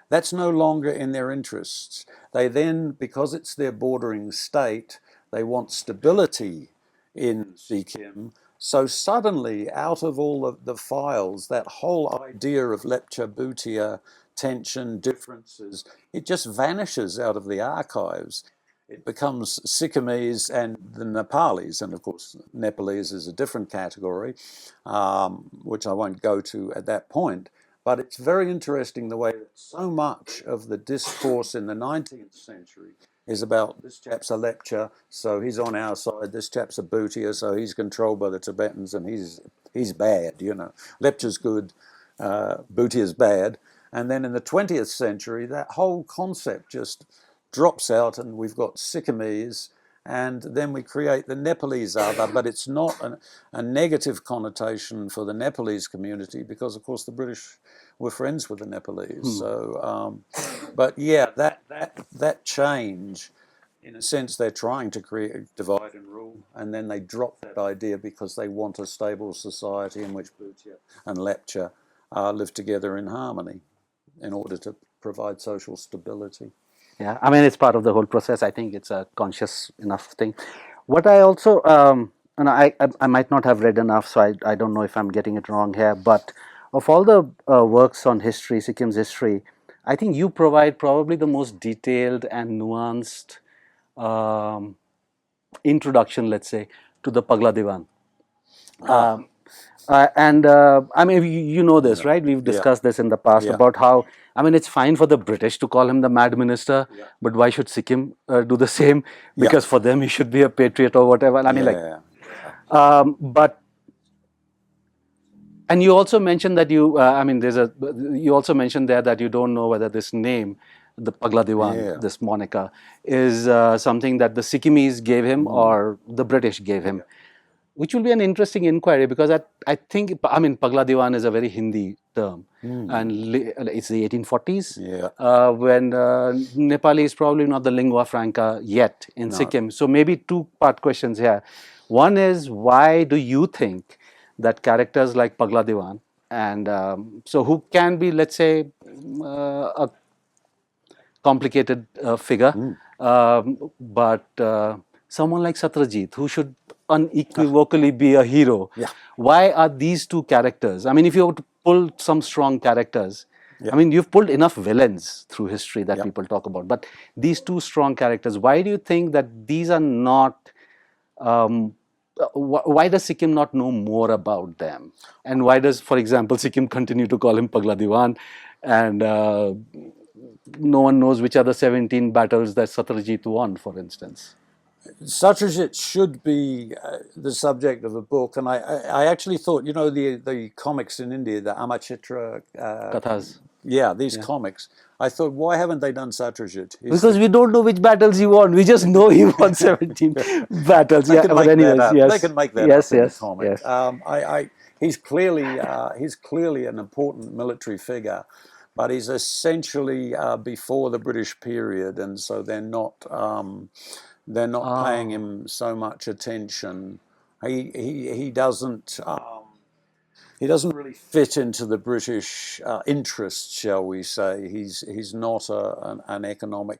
that's no longer in their interests. They then, because it's their bordering state, they want stability in Sikkim. So suddenly, out of all of the files, that whole idea of Lepcha Bhutia, tension, differences, it just vanishes out of the archives. It becomes Sikkimese and the Nepalis, and of course Nepalese is a different category, which I won't go to at that point. But it's very interesting the way that so much of the discourse in the 19th century is about this chap's a Lepcha, so he's on our side. This chap's a Bhutia, so he's controlled by the Tibetans, and he's bad. You know, Lepcha's good, Bhutia's bad. And then in the 20th century, that whole concept just drops out, and we've got Sikkimese, and then we create the Nepalese other, but it's not a negative connotation for the Nepalese community because, of course, the British were friends with the Nepalese. So, but yeah, that change, in a sense, they're trying to create divide and rule, and then they drop that idea because they want a stable society in which Bhutia and Lepcha live together in harmony in order to provide social stability. Yeah, I mean, it's part of the whole process. I think it's a conscious enough thing. What I also, and I might not have read enough, so I don't know if I'm getting it wrong here, but of all the works on history, Sikkim's history, I think you provide probably the most detailed and nuanced introduction, let's say, to the Pagla Dewan. I mean, you know this, right? We've discussed this in the past about how, I mean, it's fine for the British to call him the Mad Minister, but why should Sikkim do the same? Because for them, he should be a patriot or whatever. I mean, but, and you also mentioned that I mean, you also mentioned there that you don't know whether this name, the Pagla Dewan, this moniker, is something that the Sikkimese gave him or the British gave him. Which will be an interesting inquiry because I think, I mean, Pagla Dewan is a very Hindi term and it's the 1840s when Nepali is probably not the lingua franca yet in Sikkim. So maybe two-part questions here. One is, why do you think that characters like Pagla Dewan and so who can be, let's say, a complicated figure, but someone like Satrajeet, who should unequivocally be a hero. Why are these two characters? I mean, if you were to pull some strong characters, I mean, you've pulled enough villains through history that people talk about, but these two strong characters, why do you think that these are not, why does Sikkim not know more about them? And why does, for example, Sikkim continue to call him Pagla Dewan and no one knows which are the 17 battles that Satrajeet won, for instance? Satrajeet should be the subject of a book, and I actually thought, you know, the comics in India, the Amachitra Kathas. Yeah, these comics. I thought, why haven't they done Satrajeet? Because we don't know which battles he won. We just know he won 17 battles. They can make but anyways, that up. yes. They can make that up in the comic. he's clearly an important military figure, but he's essentially before the British period, and so they're not paying him so much attention. He doesn't. He doesn't really fit into the British interests, shall we say. He's not an economic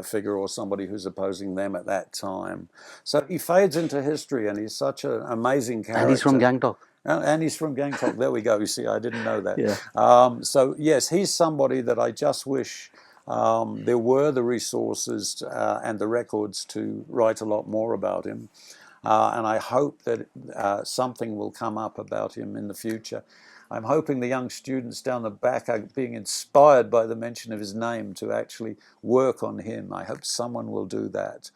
figure or somebody who's opposing them at that time. So he fades into history, and he's such an amazing character. And he's from Gangtok. And he's from Gangtok. There we go. You see, I didn't know that. Yeah. So yes, he's somebody that I just wish there were the resources and the records to write a lot more about him. And I hope that something will come up about him in the future. I'm hoping the young students down the back are being inspired by the mention of his name to actually work on him. I hope someone will do that.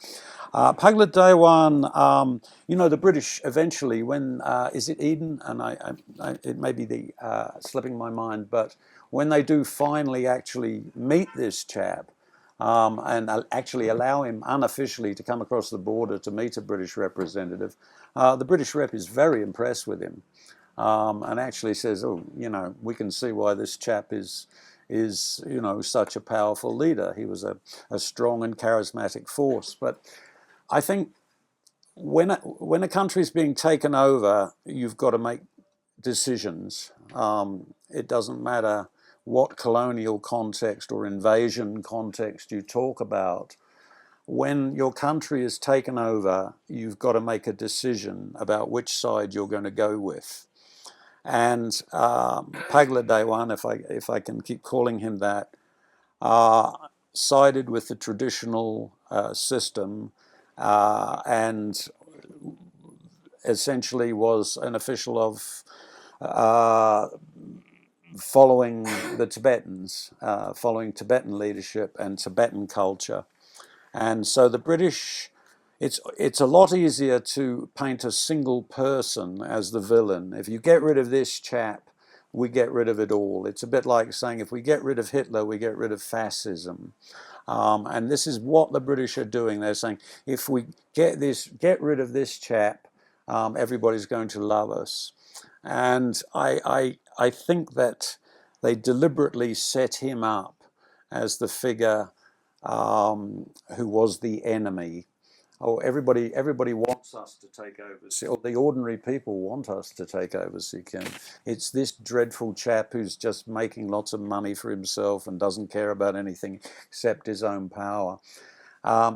Pagla Dewan, the British eventually, when, is it Eden? And it may be slipping my mind, but when they do finally actually meet this chap, and actually allow him unofficially to come across the border to meet a British representative, the British rep is very impressed with him, and actually says, "Oh, we can see why this chap is such a powerful leader. He was a strong and charismatic force." But I think when a country is being taken over, you've got to make decisions. It doesn't matter what colonial context or invasion context you talk about. When your country is taken over, you've got to make a decision about which side you're going to go with. And Pagla Dewan, if I can keep calling him that, sided with the traditional system and essentially was an official of following the Tibetans, following Tibetan leadership and Tibetan culture. And so the British, it's a lot easier to paint a single person as the villain. If you get rid of this chap, we get rid of it all. It's a bit like saying if we get rid of Hitler, we get rid of fascism. And this is what the British are doing. They're saying if we get rid of this chap, everybody's going to love us. And I think that they deliberately set him up as the figure who was the enemy. Oh, everybody wants us to take over. Or the ordinary people want us to take over Sikkim. It's this dreadful chap who's just making lots of money for himself and doesn't care about anything except his own power.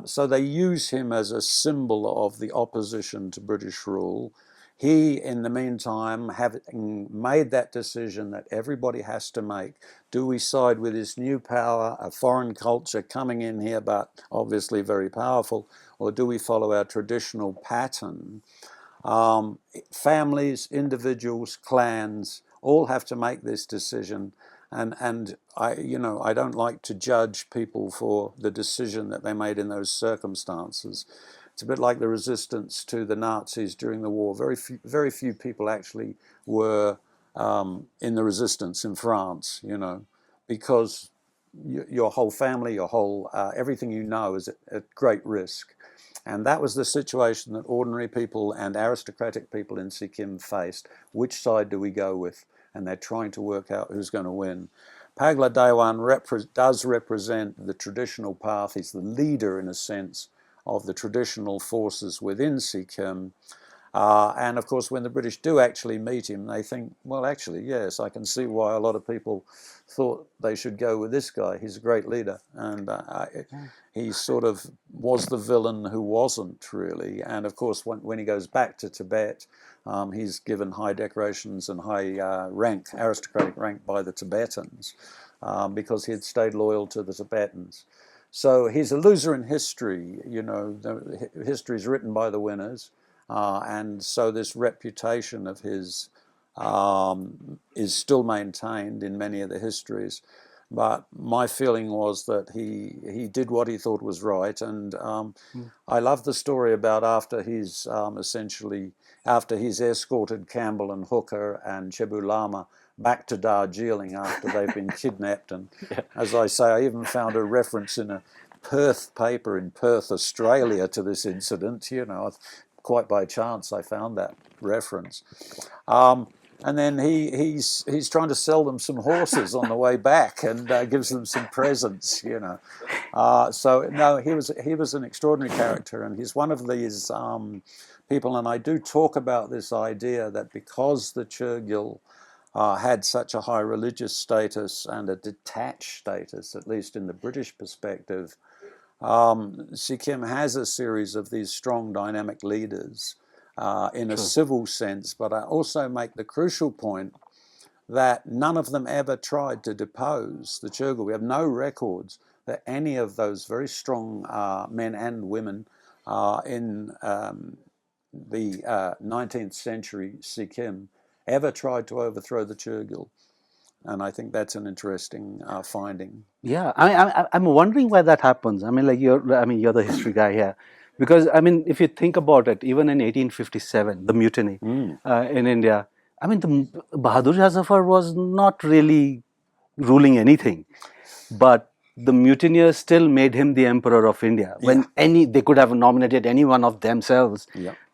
So they use him as a symbol of the opposition to British rule. He, in the meantime, having made that decision that everybody has to make, do we side with this new power, a foreign culture coming in here, but obviously very powerful, or do we follow our traditional pattern? Families, individuals, clans, all have to make this decision. And I don't like to judge people for the decision that they made in those circumstances. It's a bit like the resistance to the Nazis during the war. Very few people actually were in the resistance in France, because your whole family, your whole everything is at great risk. And that was the situation that ordinary people and aristocratic people in Sikkim faced. Which side do we go with? And they're trying to work out who's going to win. Pagla Dewan does represent the traditional path. He's the leader, in a sense, of the traditional forces within Sikkim. And of course, when the British do actually meet him, they think, well, actually, yes, I can see why a lot of people thought they should go with this guy. He's a great leader. And he sort of was the villain who wasn't really. And of course, when he goes back to Tibet, he's given high decorations and high aristocratic rank by the Tibetans, because he had stayed loyal to the Tibetans. So he's a loser in history. History is written by the winners. And so this reputation of his is still maintained in many of the histories. But my feeling was that he did what he thought was right. And I love the story about after he's escorted Campbell and Hooker and Chebu Lama back to Darjeeling after they've been kidnapped. And as I say, I even found a reference in a Perth paper in Perth, Australia, to this incident. Quite by chance I found that reference. and then he's trying to sell them some horses on the way back, and gives them some presents, you know. So no, he was an extraordinary character, and he's one of these people. And I do talk about this idea that because the Chogyal had such a high religious status and a detached status, at least in the British perspective, Sikkim has a series of these strong dynamic leaders in a civil sense, but I also make the crucial point that none of them ever tried to depose the Chogyal. We have no records that any of those very strong men and women in the 19th century Sikkim ever tried to overthrow the Chogyal. And I think that's an interesting finding. Yeah, I'm wondering why that happens. I mean, like you're the history guy here, because I mean, if you think about it, even in 1857, the mutiny in India, I mean, Bahadur Shah Zafar was not really ruling anything, but the mutineers still made him the emperor of India. When they could have nominated any one of themselves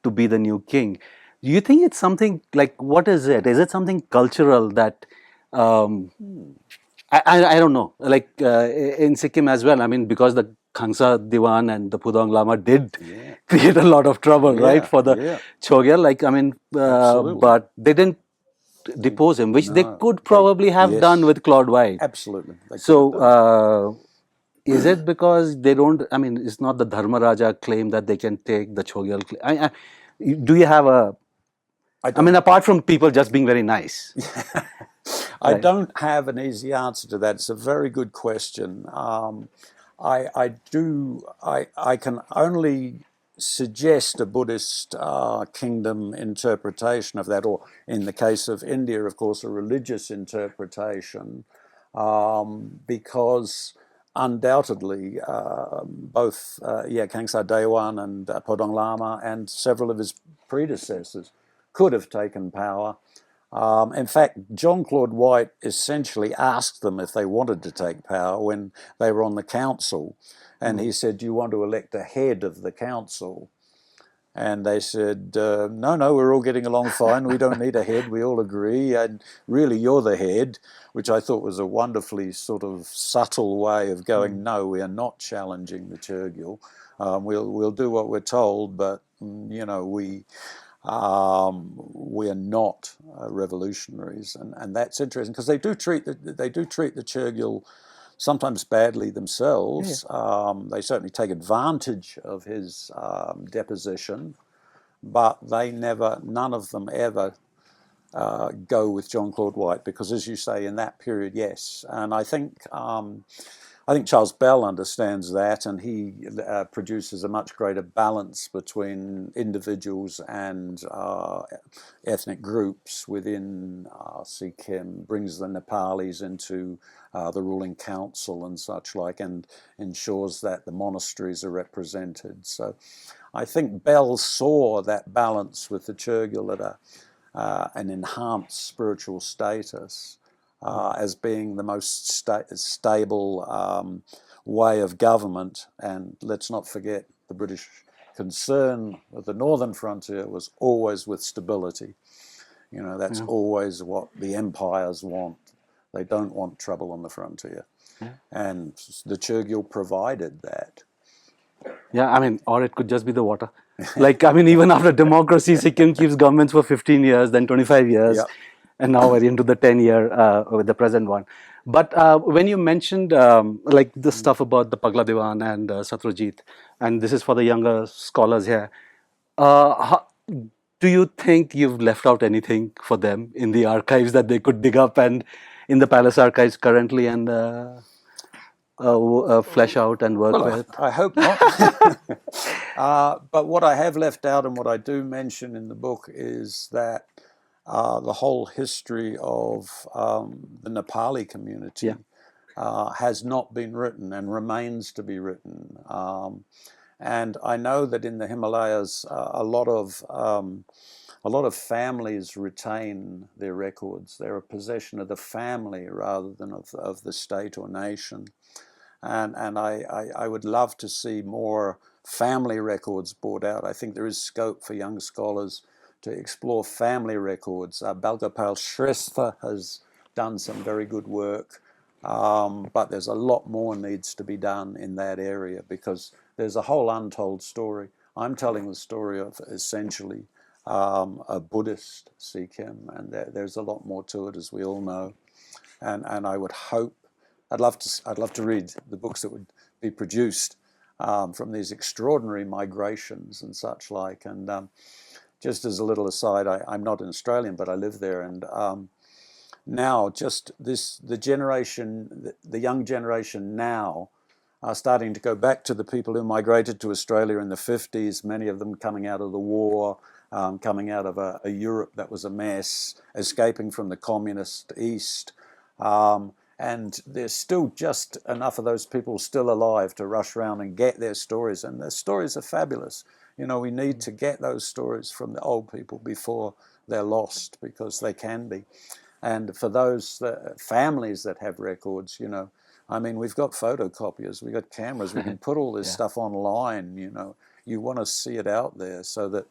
to be the new king. Do you think it's something like, what is it? Is it something cultural that? I don't know. Like in Sikkim as well. I mean, because the Khangsa Dewan and the Pudong Lama did create a lot of trouble, right, for the Chogyal. Like, I mean, but they didn't depose him, which they could probably have done with Claude White. Absolutely. So, is it because they don't? I mean, it's not the Dharmaraja claim that they can take the Chogyal. Do you have a? I mean, apart from people just being very nice. I don't have an easy answer to that. It's a very good question. I can only suggest a Buddhist kingdom interpretation of that, or in the case of India, of course, a religious interpretation, because undoubtedly both Khangsa Dewan and Podong Lama and several of his predecessors could have taken power. In fact, John Claude White essentially asked them if they wanted to take power when they were on the council. And he said, do you want to elect a head of the council? And they said, no, we're all getting along fine. We don't need a head. We all agree. And really, you're the head, which I thought was a wonderfully sort of subtle way of going, no, we are not challenging the Chogyal. We'll do what we're told, but, you know, we are not revolutionaries, and that's interesting because they do treat the Chogyal sometimes badly themselves. They certainly take advantage of his deposition, but none of them ever go with John Claude White because, as you say, in that period, yes, and I think Charles Bell understands that, and he produces a much greater balance between individuals and ethnic groups within Sikkim, brings the Nepalis into the ruling council and such like, and ensures that the monasteries are represented. So I think Bell saw that balance with the Chogyal at an enhanced spiritual status. As being the most stable way of government. And let's not forget, the British concern with the northern frontier was always with stability. You know, that's always what the empires want. They don't want trouble on the frontier. And the Chogyal provided that. Yeah, I mean, or it could just be the water. Like, I mean, even after democracy, Sikkim keeps governments for 15 years, then 25 years. And now we're into the 10-year with the present one. But when you mentioned like the stuff about the Pagla Dewan and Satrajeet, and this is for the younger scholars here, do you think you've left out anything for them in the archives that they could dig up and in the palace archives currently and flesh out and work with? I hope not. But what I have left out and what I do mention in the book is that the whole history of the Nepali community has not been written and remains to be written. And I know that in the Himalayas, a lot of families retain their records. They're a possession of the family rather than of the state or nation. And I would love to see more family records brought out. I think there is scope for young scholars to explore family records. Balgopal Shrestha has done some very good work, but there's a lot more needs to be done in that area because there's a whole untold story. I'm telling the story of essentially a Buddhist Sikkim, and there's a lot more to it, as we all know. And I would hope, I'd love to read the books that would be produced from these extraordinary migrations and such like. And just as a little aside, I'm not an Australian, but I live there, and now just the young generation now are starting to go back to the people who migrated to Australia in the 50s, many of them coming out of the war, coming out of a Europe that was a mess, escaping from the communist East. And there's still just enough of those people still alive to rush around and get their stories. And their stories are fabulous. You know, we need to get those stories from the old people before they're lost, because they can be. And for those families that have records, you know, I mean, we've got photocopiers, we've got cameras, we can put all this stuff online, you know. You want to see it out there so that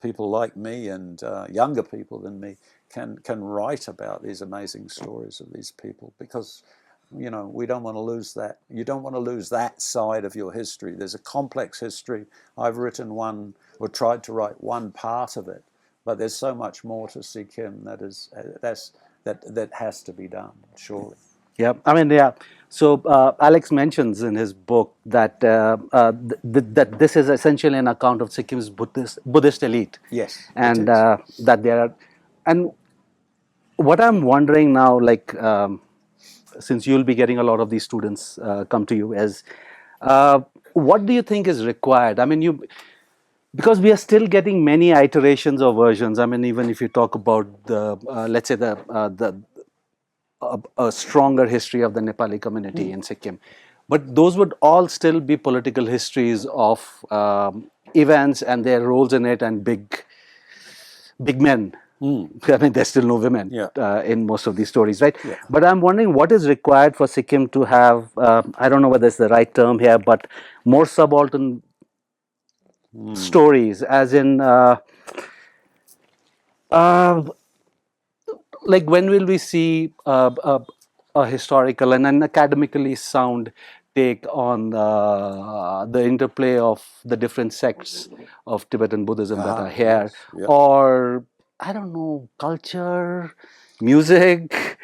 people like me and younger people than me can write about these amazing stories of these people, because, you know, we don't want to lose that. You don't want to lose that side of your history. There's a complex history. I've written one, or tried to write one part of it, but there's so much more to Sikkim that has to be done, surely. Yeah, I mean, yeah. So Alex mentions in his book that that this is essentially an account of Sikkim's Buddhist elite. Yes, and that there are, and what I'm wondering now, like, since you'll be getting a lot of these students come to you, is what do you think is required? I mean, because we are still getting many iterations or versions. I mean, even if you talk about the let's say a stronger history of the Nepali community in Sikkim, but those would all still be political histories of events and their roles in it, and big men. I mean, there's still no women in most of these stories, right? Yeah. But I'm wondering what is required for Sikkim to have, I don't know whether it's the right term here, but more subaltern stories, as in, like, when will we see a historical and an academically sound take on the interplay of the different sects of Tibetan Buddhism that are here, or I don't know, culture, music,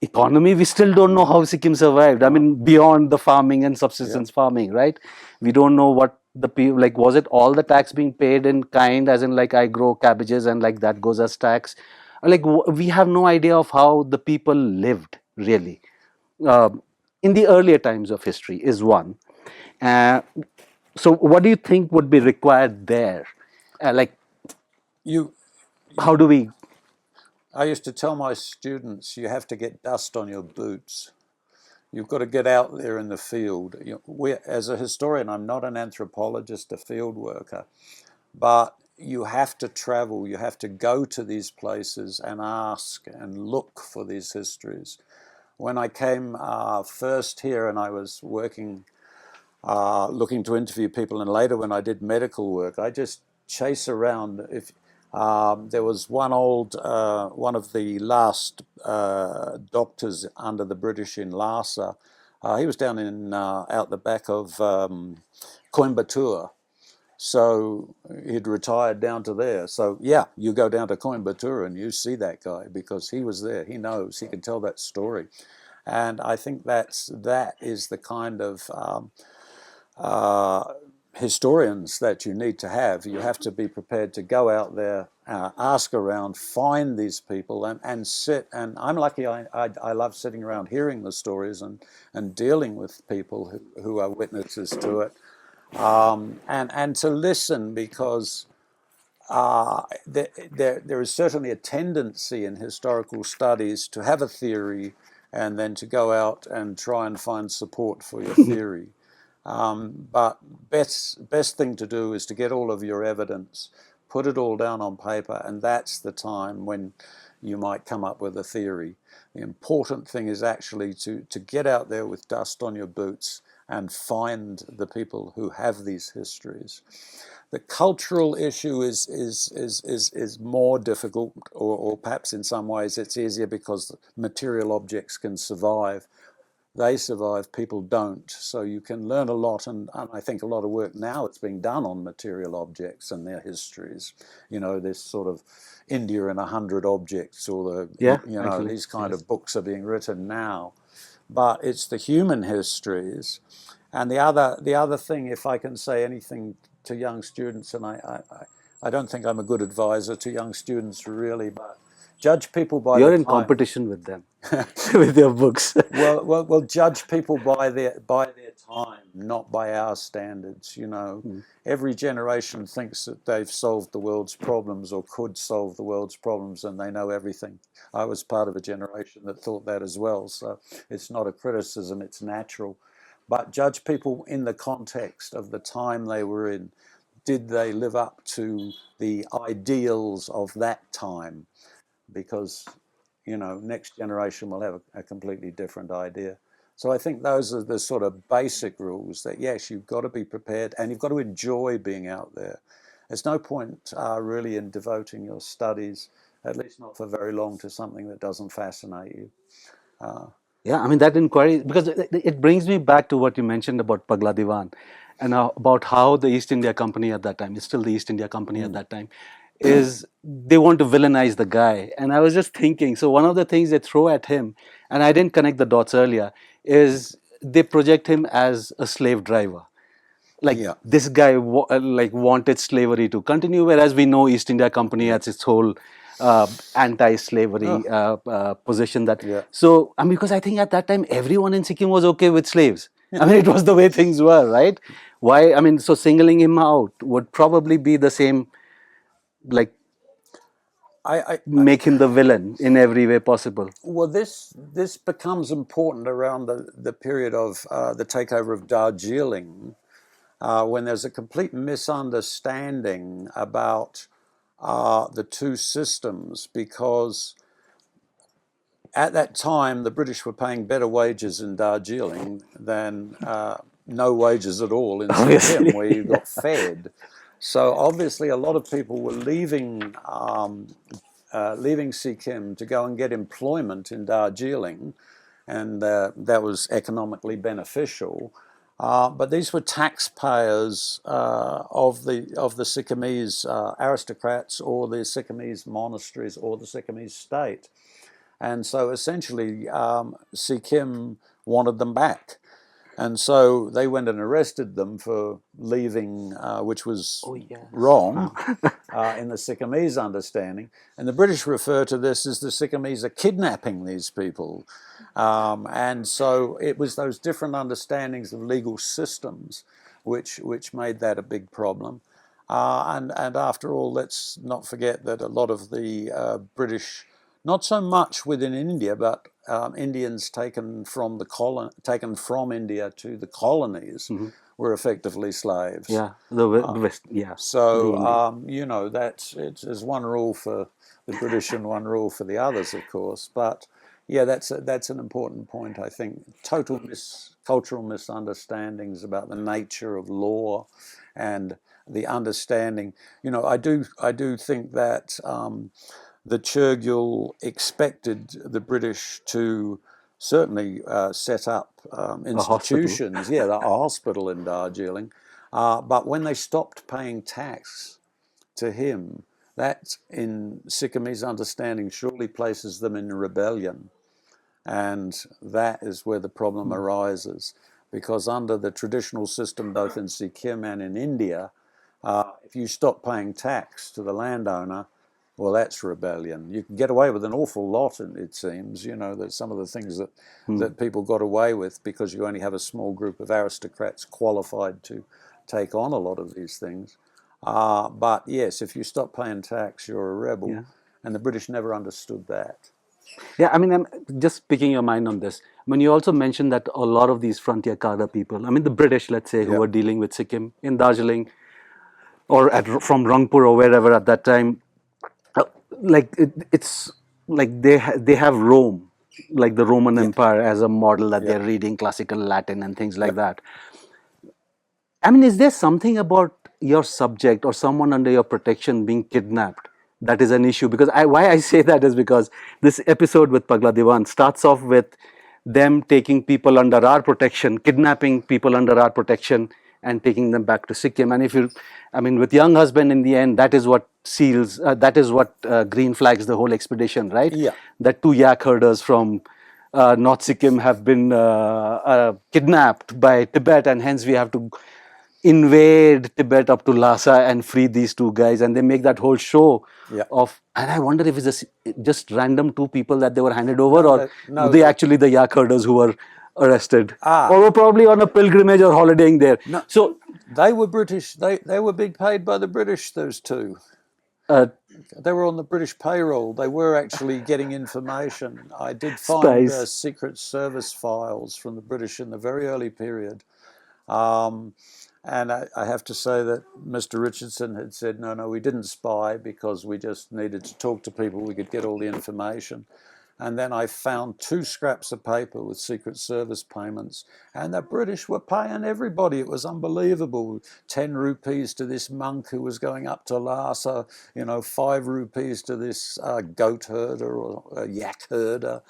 economy? We still don't know how Sikkim survived. I mean, beyond the farming and subsistence farming, right? We don't know what the people, like, was it all the tax being paid in kind, as in, like, I grow cabbages and, like, that goes as tax? Like, we have no idea of how the people lived, really. In the earlier times of history is one. So what do you think would be required there? How do we... I used to tell my students, you have to get dust on your boots. You've got to get out there in the field. As a historian, I'm not an anthropologist, a field worker, but you have to travel, you have to go to these places and ask and look for these histories. When I came first here and I was working, looking to interview people, and later when I did medical work, I just chase around. If there was one of the last doctors under the British in Lhasa, he was down in out the back of Coimbatore. So he'd retired down to there. So yeah, you go down to Coimbatore and you see that guy because he was there. He knows. He can tell that story, and I think that is the kind of historians that you need to have. You have to be prepared to go out there, ask around, find these people, and sit. And I'm lucky. I love sitting around hearing the stories and dealing with people who are witnesses to it. And to listen, because there is certainly a tendency in historical studies to have a theory and then to go out and try and find support for your theory. But best thing to do is to get all of your evidence, put it all down on paper, and that's the time when you might come up with a theory. The important thing is actually to get out there with dust on your boots and find the people who have these histories. The cultural issue is more difficult, or perhaps in some ways it's easier because material objects can survive. They survive, people don't. So you can learn a lot, and I think a lot of work now is being done on material objects and their histories. This sort of India in 100 objects, or actually, these kind of books are being written now. But it's the human histories. And the other thing, if I can say anything to young students, and I don't think I'm a good advisor to young students really, but judge people by You're the in time. competition with them, with your books. Well, judge people by their time, not by our standards. Every generation thinks that they've solved the world's problems or could solve the world's problems, and they know everything. I was part of a generation that thought that as well. So it's not a criticism; it's natural. But judge people in the context of the time they were in. Did they live up to the ideals of that time? Because next generation will have a completely different idea. So I think those are the sort of basic rules that, yes, you've got to be prepared and you've got to enjoy being out there. There's no point really in devoting your studies, at least not for very long, to something that doesn't fascinate you. Yeah, I mean, that inquiry, because it brings me back to what you mentioned about Pagla Dewan and about how the East India Company at that time, it's still the East India Company at that time, is they want to villainize the guy. And I was just thinking, so one of the things they throw at him, and I didn't connect the dots earlier, is they project him as a slave driver. Like this guy wanted slavery to continue, whereas we know East India Company has its whole anti-slavery position. So I mean, because I think at that time everyone in Sikkim was okay with slaves. I mean, it was the way things were, right? Why? I mean, so singling him out would probably be the same, like make him the villain in every way possible. Well, this becomes important around the period of the takeover of Darjeeling. When there's a complete misunderstanding about the two systems, because at that time the British were paying better wages in Darjeeling than no wages at all in Sikkim, where you got fed. So obviously a lot of people were leaving Sikkim to go and get employment in Darjeeling, and that was economically beneficial. But these were taxpayers of the Sikkimese aristocrats, or the Sikkimese monasteries, or the Sikkimese state, and so essentially Sikkim wanted them back, and so they went and arrested them for leaving, which was wrong in the Sikkimese understanding. And the British refer to this as the Sikkimese are kidnapping these people. And so it was those different understandings of legal systems which made that a big problem. And after all, let's not forget that a lot of the British, not so much within India, but Indians taken from India to the colonies were effectively slaves. Yeah, the West. Yeah. So there's one rule for the British and one rule for the others, of course. But yeah, that's an important point, I think. Total cultural misunderstandings about the nature of law and the understanding. I do think that the Chogyal expected the British to certainly set up institutions, a hospital in Darjeeling. But when they stopped paying tax to him, that, in Sikkimese understanding, surely places them in rebellion. And that is where the problem arises. Because under the traditional system, both in Sikkim and in India, if you stop paying tax to the landowner, well, that's rebellion. You can get away with an awful lot, it seems. That some of the things that people got away with, because you only have a small group of aristocrats qualified to take on a lot of these things. But yes, if you stop paying tax, you're a rebel. Yeah. And the British never understood that. Yeah, I mean, I'm just picking your mind on this. I mean, you also mentioned that a lot of these frontier Kada people, I mean, the British, let's say, who were dealing with Sikkim in Darjeeling, or from Rangpur or wherever at that time, it's like they have Rome like the Roman Yeah. Empire as a model that Yeah. they're reading classical Latin and things like that. I mean, is there something about your subject or someone under your protection being kidnapped that is an issue? Because why I say that is because this episode with Pagla Dewan starts off with them taking people under our protection, kidnapping people under our protection, and taking them back to Sikkim. And if you, I mean, with young husband in the end, that is what seals, that is what green flags the whole expedition, right? Yeah. That two yak herders from North Sikkim have been kidnapped by Tibet, and hence we have to invade Tibet up to Lhasa and free these two guys, and they make that whole show Yeah. of. And I wonder if it's just random two people that they were handed over, or no, they actually the yak herders who were arrested, Ah. or were probably on a pilgrimage or holidaying there. No, So they were British. They were being paid by the British. Those two. They were on the British payroll. They were actually getting information. I did find Spies. Secret Service files from the British in the very early period. And I have to say that Mr. Richardson had said, no, we didn't spy because we just needed to talk to people. We could get all the information. And then I found 2 scraps of paper with Secret Service payments, and the British were paying everybody. It was unbelievable. 10 rupees to this monk who was going up to Lhasa, 5 rupees to this goat herder or yak herder.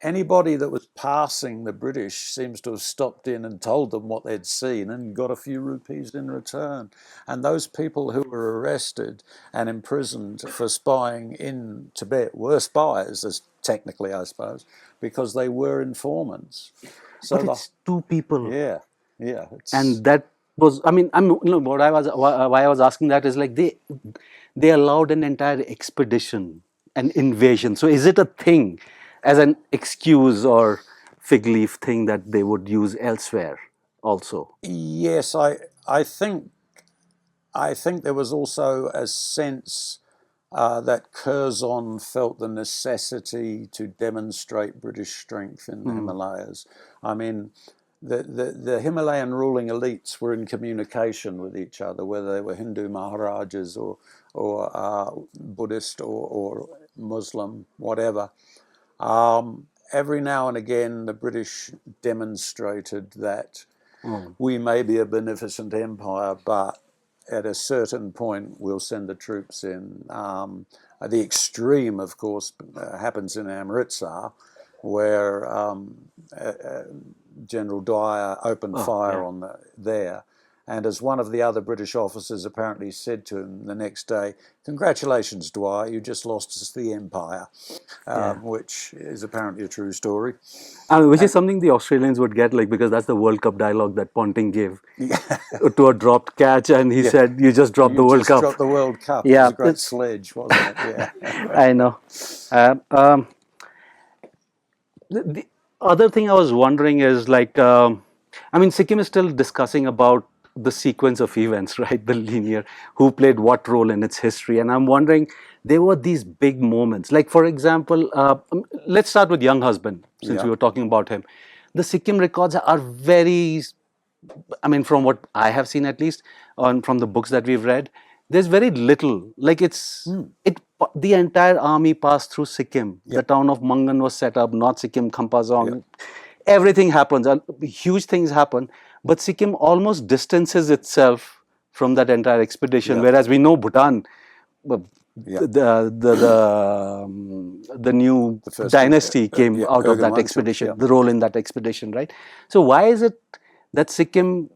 Anybody that was passing the British seems to have stopped in and told them what they'd seen and got a few rupees in return. And those people who were arrested and imprisoned for spying in Tibet were spies, as technically, I suppose, because they were informants. So but it's two people. Yeah. And that was, I mean, why I was asking that is like they allowed an entire expedition, an invasion. So is it a thing as an excuse or fig leaf thing that they would use elsewhere also? Yes, I think there was also a sense that Curzon felt the necessity to demonstrate British strength in the Himalayas. I mean, the Himalayan ruling elites were in communication with each other, whether they were Hindu Maharajas or Buddhist or Muslim, whatever. Every now and again, the British demonstrated that we may be a beneficent empire, but at a certain point, we'll send the troops in. The extreme, of course, happens in Amritsar, where General Dwyer opened fire on there. And as one of the other British officers apparently said to him the next day, "Congratulations, Dwyer, you just lost us the empire," which is apparently a true story. Which is something the Australians would get, like, because that's the World Cup dialogue that Ponting gave to a dropped catch, and he said, "You just dropped the World Cup." Dropped the World Cup. Yeah, it was a great sledge, wasn't it? Yeah. I know. The other thing I was wondering is like, I mean, Sikkim is still discussing about the sequence of events, right? The linear, who played what role in its history. And I'm wondering, there were these big moments. Like, for example, let's start with Young Husband, since we were talking about him. The Sikkim records are very, I mean, from what I have seen at least, from the books that we've read, there's very little. Like the entire army passed through Sikkim. The town of Mangan was set up, North Sikkim, Khampasong. Everything happens, huge things happen. But Sikkim almost distances itself from that entire expedition. Whereas we know Bhutan, the new dynasty came out of that expedition, the role in that expedition, right? So why is it that Sikkim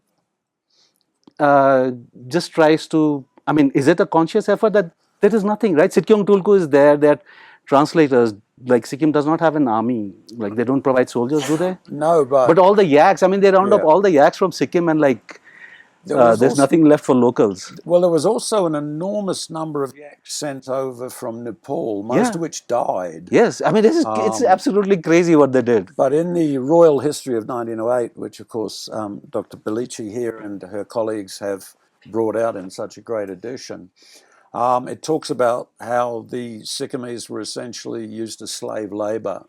just tries to, I mean, is it a conscious effort that there is nothing, right? Sitkyong Tulku is there, they're translators. Like, Sikkim does not have an army. Like, they don't provide soldiers, do they? No, But all the yaks, I mean, they round up all the yaks from Sikkim, and like, there's nothing left for locals. Well, there was also an enormous number of yaks sent over from Nepal, most of which died. Yes, I mean, it's absolutely crazy what they did. But in the Royal History of 1908, which of course Dr. Belici here and her colleagues have brought out in such a great edition, it talks about how the Sikkimese were essentially used as slave labor.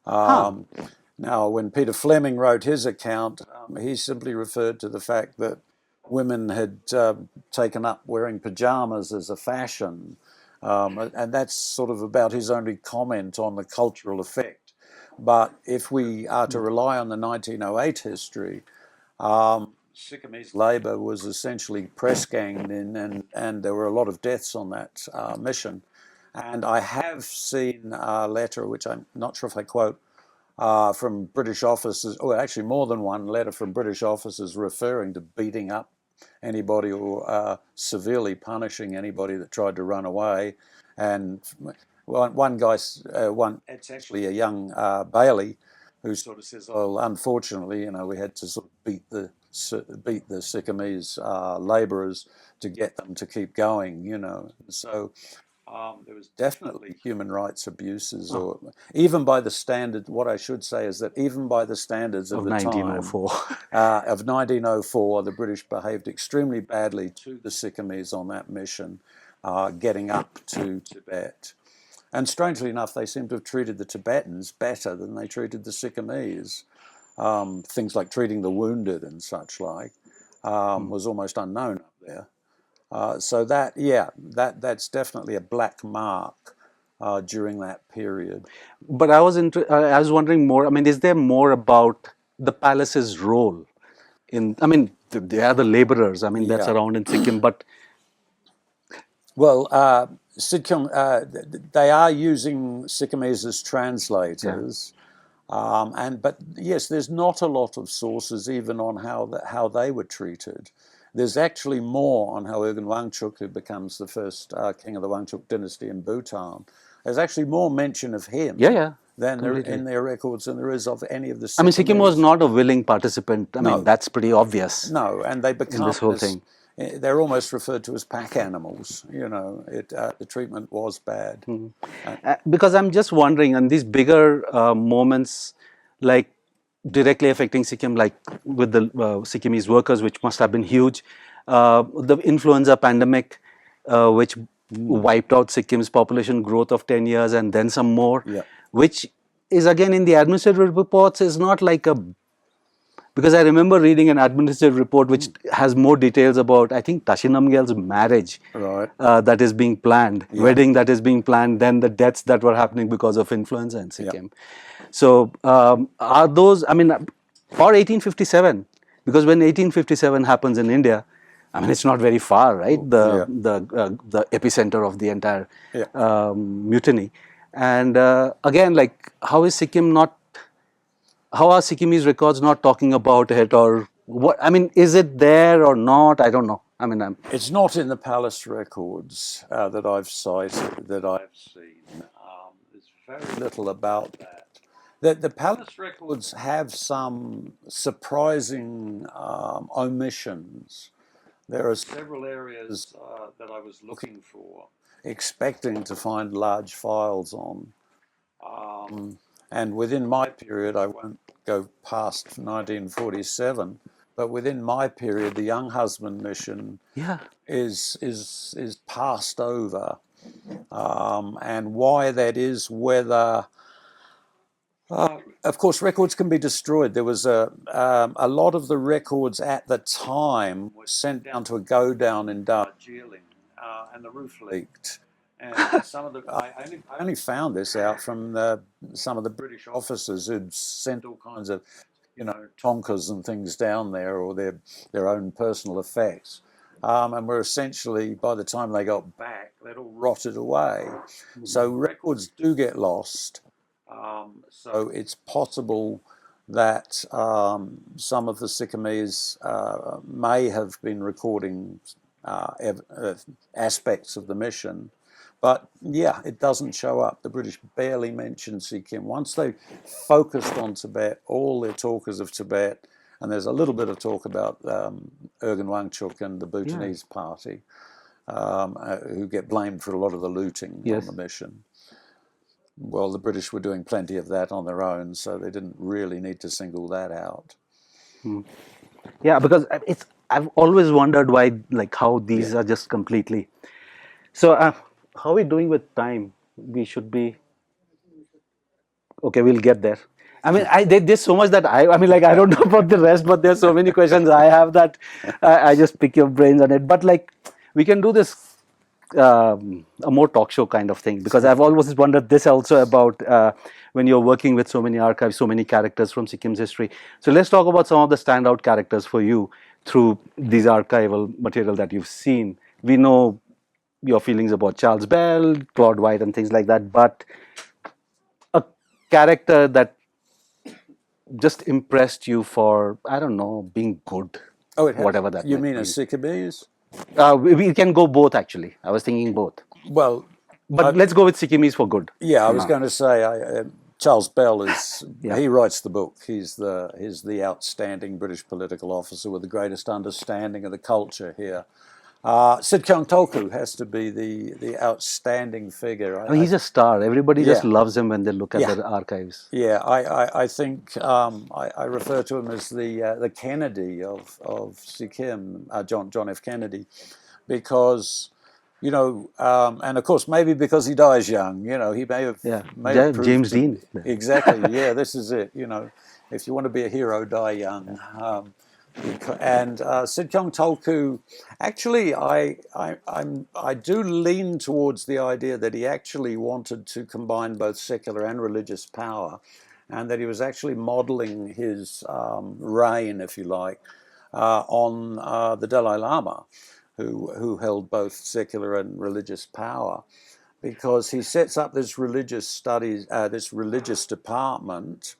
Now, when Peter Fleming wrote his account, he simply referred to the fact that women had taken up wearing pajamas as a fashion, And that's sort of about his only comment on the cultural effect. But if we are to rely on the 1908 history, Sikkimese labour was essentially press ganged in, and there were a lot of deaths on that mission. And I have seen a letter, which I'm not sure if I quote, from British officers, or actually more than one letter from British officers referring to beating up anybody or severely punishing anybody that tried to run away. And one guy, it's actually a young Bailey, who sort of says, "Oh, unfortunately, we had to sort of beat the Sikkimese labourers to get them to keep going." So there was definitely human rights abuses, or even by the standard. What I should say is that even by the standards of the 1904. time of 1904, the British behaved extremely badly to the Sikkimese on that mission, getting up to Tibet. And strangely enough, they seem to have treated the Tibetans better than they treated the Sikkimese. Things like treating the wounded and such like was almost unknown up there. So that's definitely a black mark during that period. But I was wondering more. I mean, is there more about the palace's role in? I mean, they are the laborers. I mean, that's Yeah. around in Sikkim, but Well, Sikkim, they are using Sikkimese as translators. But yes, there's not a lot of sources even on how they were treated. There's actually more on how Urgen Wangchuk, who becomes the first king of the Wangchuk dynasty in Bhutan, there's actually more mention of him than there in their records than there is of any of the Sikkimese. I mean, Sikkim was not a willing participant. I mean, that's pretty obvious. No, and they become this whole thing. They're almost referred to as pack animals. The treatment was bad. Because I'm just wondering, on these bigger moments, like directly affecting Sikkim, like with the Sikkimese workers, which must have been huge, the influenza pandemic, which wiped out Sikkim's population growth of 10 years and then some more, which is again in the administrative reports is not like a. Because I remember reading an administrative report which has more details about, I think, Tashi Namgyal's marriage that is being planned, wedding that is being planned, then the deaths that were happening because of influenza in Sikkim. So are those, I mean, or 1857, because when 1857 happens in India, I mean, it's not very far, right? The epicenter of the entire mutiny. And again, like, how is Sikkim not, how are Sikkimese records not talking about it, or what? I mean, is it there or not? I don't know. I mean, it's not in the palace records that I've cited, that I've seen. There's very little about that. The palace records have some surprising omissions. There are several areas that I was looking for, expecting to find large files on. And within my period, I won't go past 1947, but within my period, the young husband mission is passed over. And why that is, whether, of course, records can be destroyed. There was a lot of the records at the time were sent down to a go-down in Darjeeling, and the roof leaked. And some of the I only found this out from some of the British officers who'd sent all kinds of, tonkas and things down there, or their own personal effects, and were essentially, by the time they got back, they'd all rotted away. So records do get lost. So it's possible that some of the Sikkimese may have been recording aspects of the mission. But it doesn't show up. The British barely mention Sikkim. Once they focused on Tibet, all their talk is of Tibet, and there's a little bit of talk about Urgen Wangchuk and the Bhutanese party, who get blamed for a lot of the looting on the mission. Well, the British were doing plenty of that on their own, so they didn't really need to single that out. Yeah, because I've always wondered why, like, how these are just completely. So. How are we doing with time? We should be okay. We'll get there. I mean, there's so much that I mean, like, I don't know about the rest, but there's so many questions I have that I just pick your brains on it. But like, we can do this a more talk show kind of thing, because I've always wondered this also about when you're working with so many archives, so many characters from Sikkim's history. So let's talk about some of the standout characters for you through these archival material that you've seen. We know your feelings about Charles Bell, Claude White, and things like that, but a character that just impressed you for, I don't know, being good, Oh, whatever that you might mean a be. Sikkimese? We can go both, actually. I was thinking both. Well, But let's go with Sikkimese for good yeah, I for was now. going to say Charles Bell is Yeah. he writes the book. He's the outstanding British political officer with the greatest understanding of the culture here. Sid Kyung Toku has to be the outstanding figure. I mean, he's a star. Everybody just Yeah. loves him when they look at Yeah. the archives. Yeah, I think I refer to him as the Kennedy of Sikkim, John F. Kennedy, because and of course maybe because he dies young, he Yeah, may have proved James to Dean. exactly. Yeah, this is it. If you want to be a hero, die young. And Sid Kyung Tolku, actually, I do lean towards the idea that he actually wanted to combine both secular and religious power, and that he was actually modeling his reign, if you like, on the Dalai Lama, who held both secular and religious power, because he sets up this religious studies, this religious department,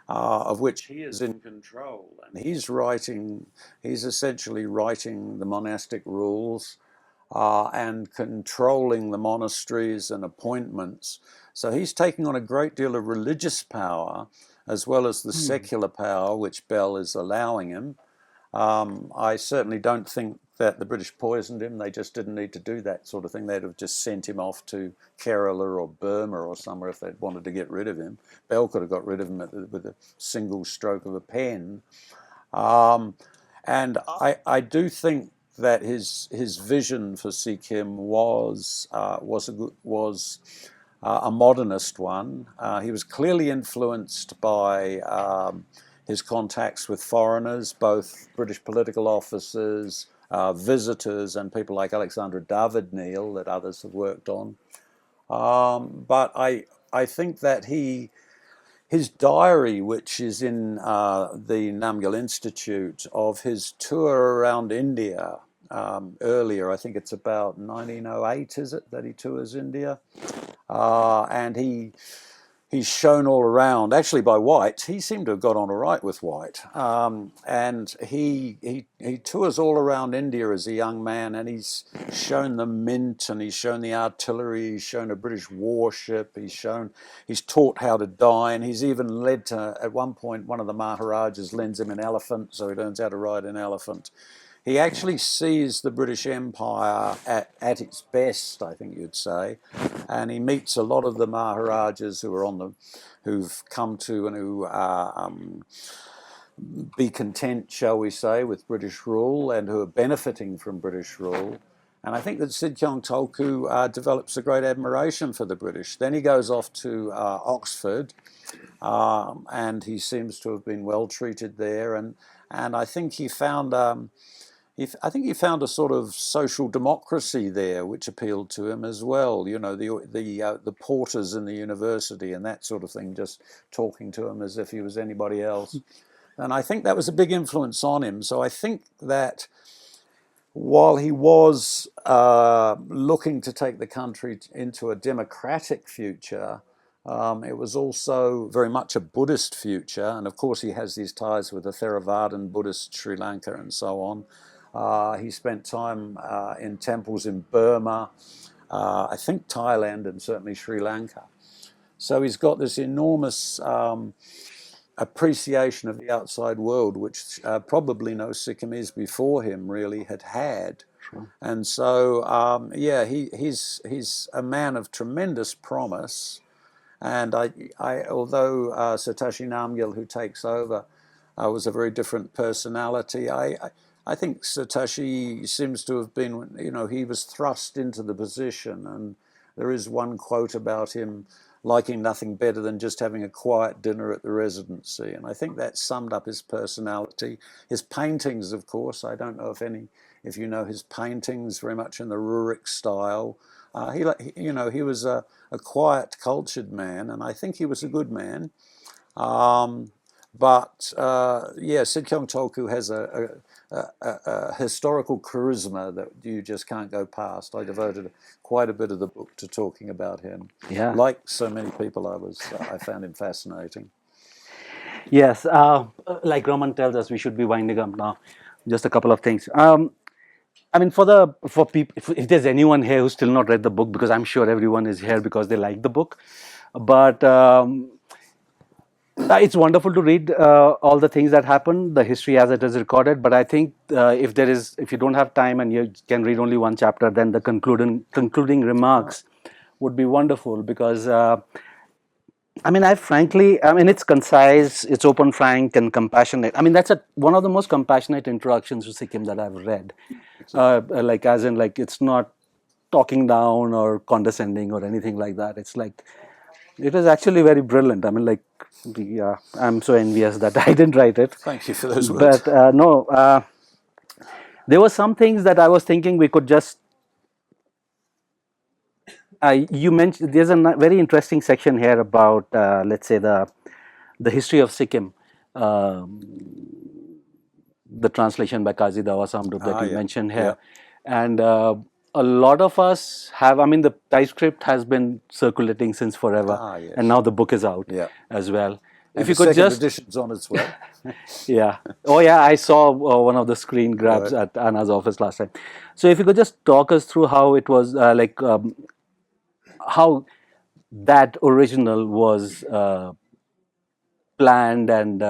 of which he is in control, and he's essentially writing the monastic rules and controlling the monasteries and appointments. So he's taking on a great deal of religious power as well as the secular power which Bell is allowing him. I certainly don't think that the British poisoned him. They just didn't need to do that sort of thing. They'd have just sent him off to Kerala or Burma or somewhere if they'd wanted to get rid of him. Bell could have got rid of him with a single stroke of a pen. And I do think that his vision for Sikkim was a modernist one. He was clearly influenced by his contacts with foreigners, both British political officers, visitors, and people like Alexandra David Neal that others have worked on. But I think that his diary, which is in the Namgyal Institute, of his tour around India earlier, I think it's about 1908, is it, that he tours India? And he's shown all around, actually by White. He seemed to have got on all right with White. And he tours all around India as a young man, and he's shown the mint, and he's shown the artillery, he's shown a British warship, he's taught how to die, and he's even led to, at one point, one of the Maharajas lends him an elephant, so he learns how to ride an elephant. He actually sees the British Empire at its best, I think you'd say, and he meets a lot of the Maharajas who've come to and who be content, shall we say, with British rule and who are benefiting from British rule. And I think that Sid Kyung Tolku develops a great admiration for the British. Then he goes off to Oxford, and he seems to have been well treated there. And I think he found a sort of social democracy there, which appealed to him as well. The porters in the university and that sort of thing, just talking to him as if he was anybody else. And I think that was a big influence on him. So I think that while he was looking to take the country into a democratic future, it was also very much a Buddhist future. And of course, he has these ties with the Theravadan Buddhist Sri Lanka and so on. He spent time in temples in Burma, I think Thailand, and certainly Sri Lanka. So he's got this enormous appreciation of the outside world, which probably no Sikkimese before him really had. Sure. And so, he's a man of tremendous promise. And although Satoshi Namgyal, who takes over, was a very different personality, I think Satoshi seems to have been, he was thrust into the position. And there is one quote about him liking nothing better than just having a quiet dinner at the Residency. And I think that summed up his personality. His paintings, of course, I don't know if if you know his paintings, very much in the Rurik style. He was a quiet, cultured man, and I think he was a good man. Sid Kyung Tolku has a historical charisma that you just can't go past. I devoted quite a bit of the book to talking about him. Yeah. Like so many people, I found him fascinating. Yes, like Raman tells us, we should be winding up now. Just a couple of things. I mean, for people, if there's anyone here who's still not read the book, because I'm sure everyone is here because they like the book, but it's wonderful to read all the things that happened, the history as it is recorded. But I think if you don't have time and you can read only one chapter, then the concluding remarks would be wonderful, because it's concise, it's open, frank, and compassionate. I mean, that's one of the most compassionate introductions to Sikkim that I've read. It's not talking down or condescending or anything like that. It's like, it is actually very brilliant. I mean, I'm so envious that I didn't write it. Thank you for those words. But there were some things that I was thinking we could just. You mentioned there's a very interesting section here about, let's say, the history of Sikkim, the translation by Kazi Dawa Samdup that you mentioned here, and a lot of us have. I mean, the typescript has been circulating since forever, and now the book is out as well. And if you could just edition's on its way. Yeah. Oh yeah, I saw one of the screen grabs at Anna's office last time. So if you could just talk us through how it was how that original was planned and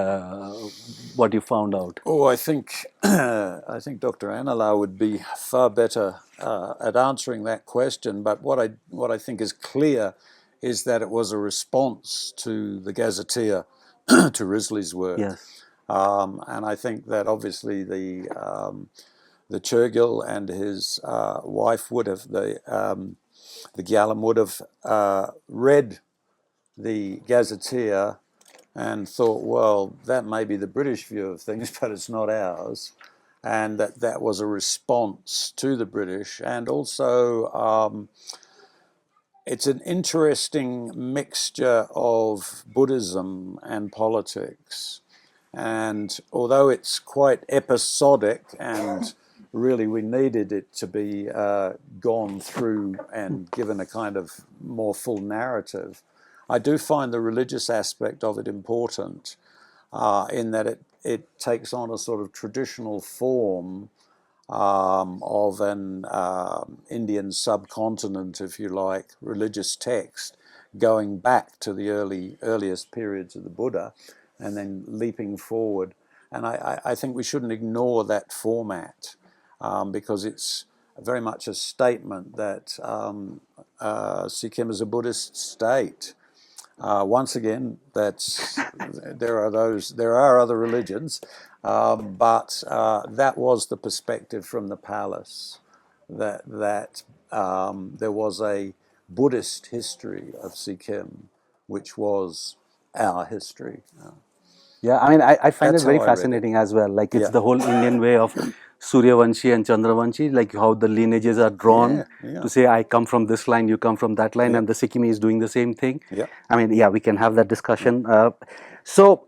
what you found out. Oh, I think Dr. Anala would be far better at answering that question. But what I think is clear is that it was a response to the gazetteer, to Risley's work. Yes. And I think that obviously the Chogyal and his wife would have the Gyalam would have read the gazetteer and thought, well, that may be the British view of things, but it's not ours. And that was a response to the British. And also, it's an interesting mixture of Buddhism and politics. And although it's quite episodic, and really we needed it to be gone through and given a kind of more full narrative, I do find the religious aspect of it important in that it takes on a sort of traditional form of an Indian subcontinent, if you like, religious text, going back to the earliest periods of the Buddha and then leaping forward. And I think we shouldn't ignore that format because it's very much a statement that Sikkim is a Buddhist state. Once again, there are other religions, but that was the perspective from the palace, that there was a Buddhist history of Sikkim, which was our history. Yeah, I mean, I find it very fascinating as well. Like, it's the whole Indian way of Suryavanshi and Chandravanshi, like how the lineages are drawn to say, I come from this line, you come from that line, and the Sikkimi is doing the same thing. Yeah. I mean, we can have that discussion. So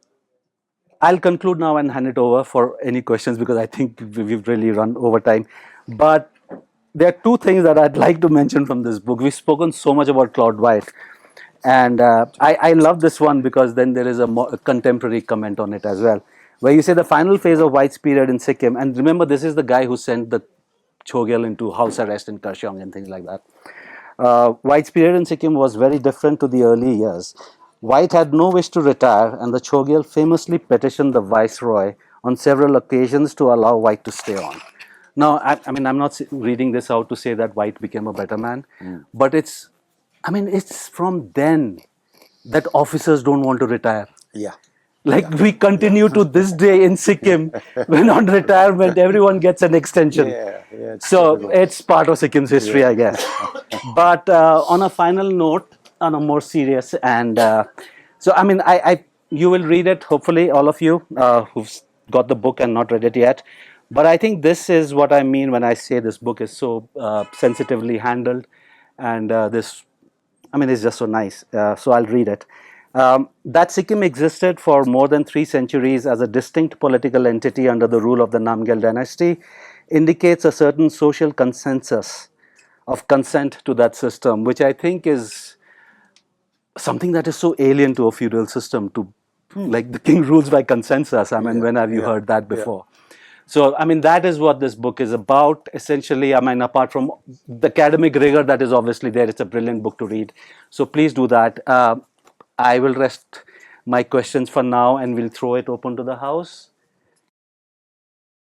I'll conclude now and hand it over for any questions, because I think we've really run over time. But there are two things that I'd like to mention from this book. We've spoken so much about Claude White. And I love this one because then there is a contemporary comment on it as well, where you say the final phase of White's period in Sikkim, and remember, this is the guy who sent the Chogyal into house arrest in Kurseong and things like that. White's period in Sikkim was very different to the early years. White had no wish to retire, and the Chogyal famously petitioned the viceroy on several occasions to allow White to stay on. Now, I mean, I'm not reading this out to say that White became a better man, but it's from then that officers don't want to retire. Yeah. We continue to this day in Sikkim, when on retirement, everyone gets an extension. It's part of Sikkim's history, I guess. But on a final note, on a more serious, and so, I mean, you will read it, hopefully, all of you who've got the book and not read it yet. But I think this is what I mean when I say this book is so sensitively handled, and I mean, it's just so nice. So I'll read it. That Sikkim existed for more than 3 centuries as a distinct political entity under the rule of the Namgyal dynasty indicates a certain social consensus of consent to that system, which I think is something that is so alien to a feudal system. To like the king rules by consensus. I mean, Yeah, when have you yeah, heard that yeah. before? So, I mean, that is what this book is about. Essentially, I mean, apart from the academic rigor that is obviously there, it's a brilliant book to read. So, please do that. I will rest my questions for now and we'll throw it open to the house.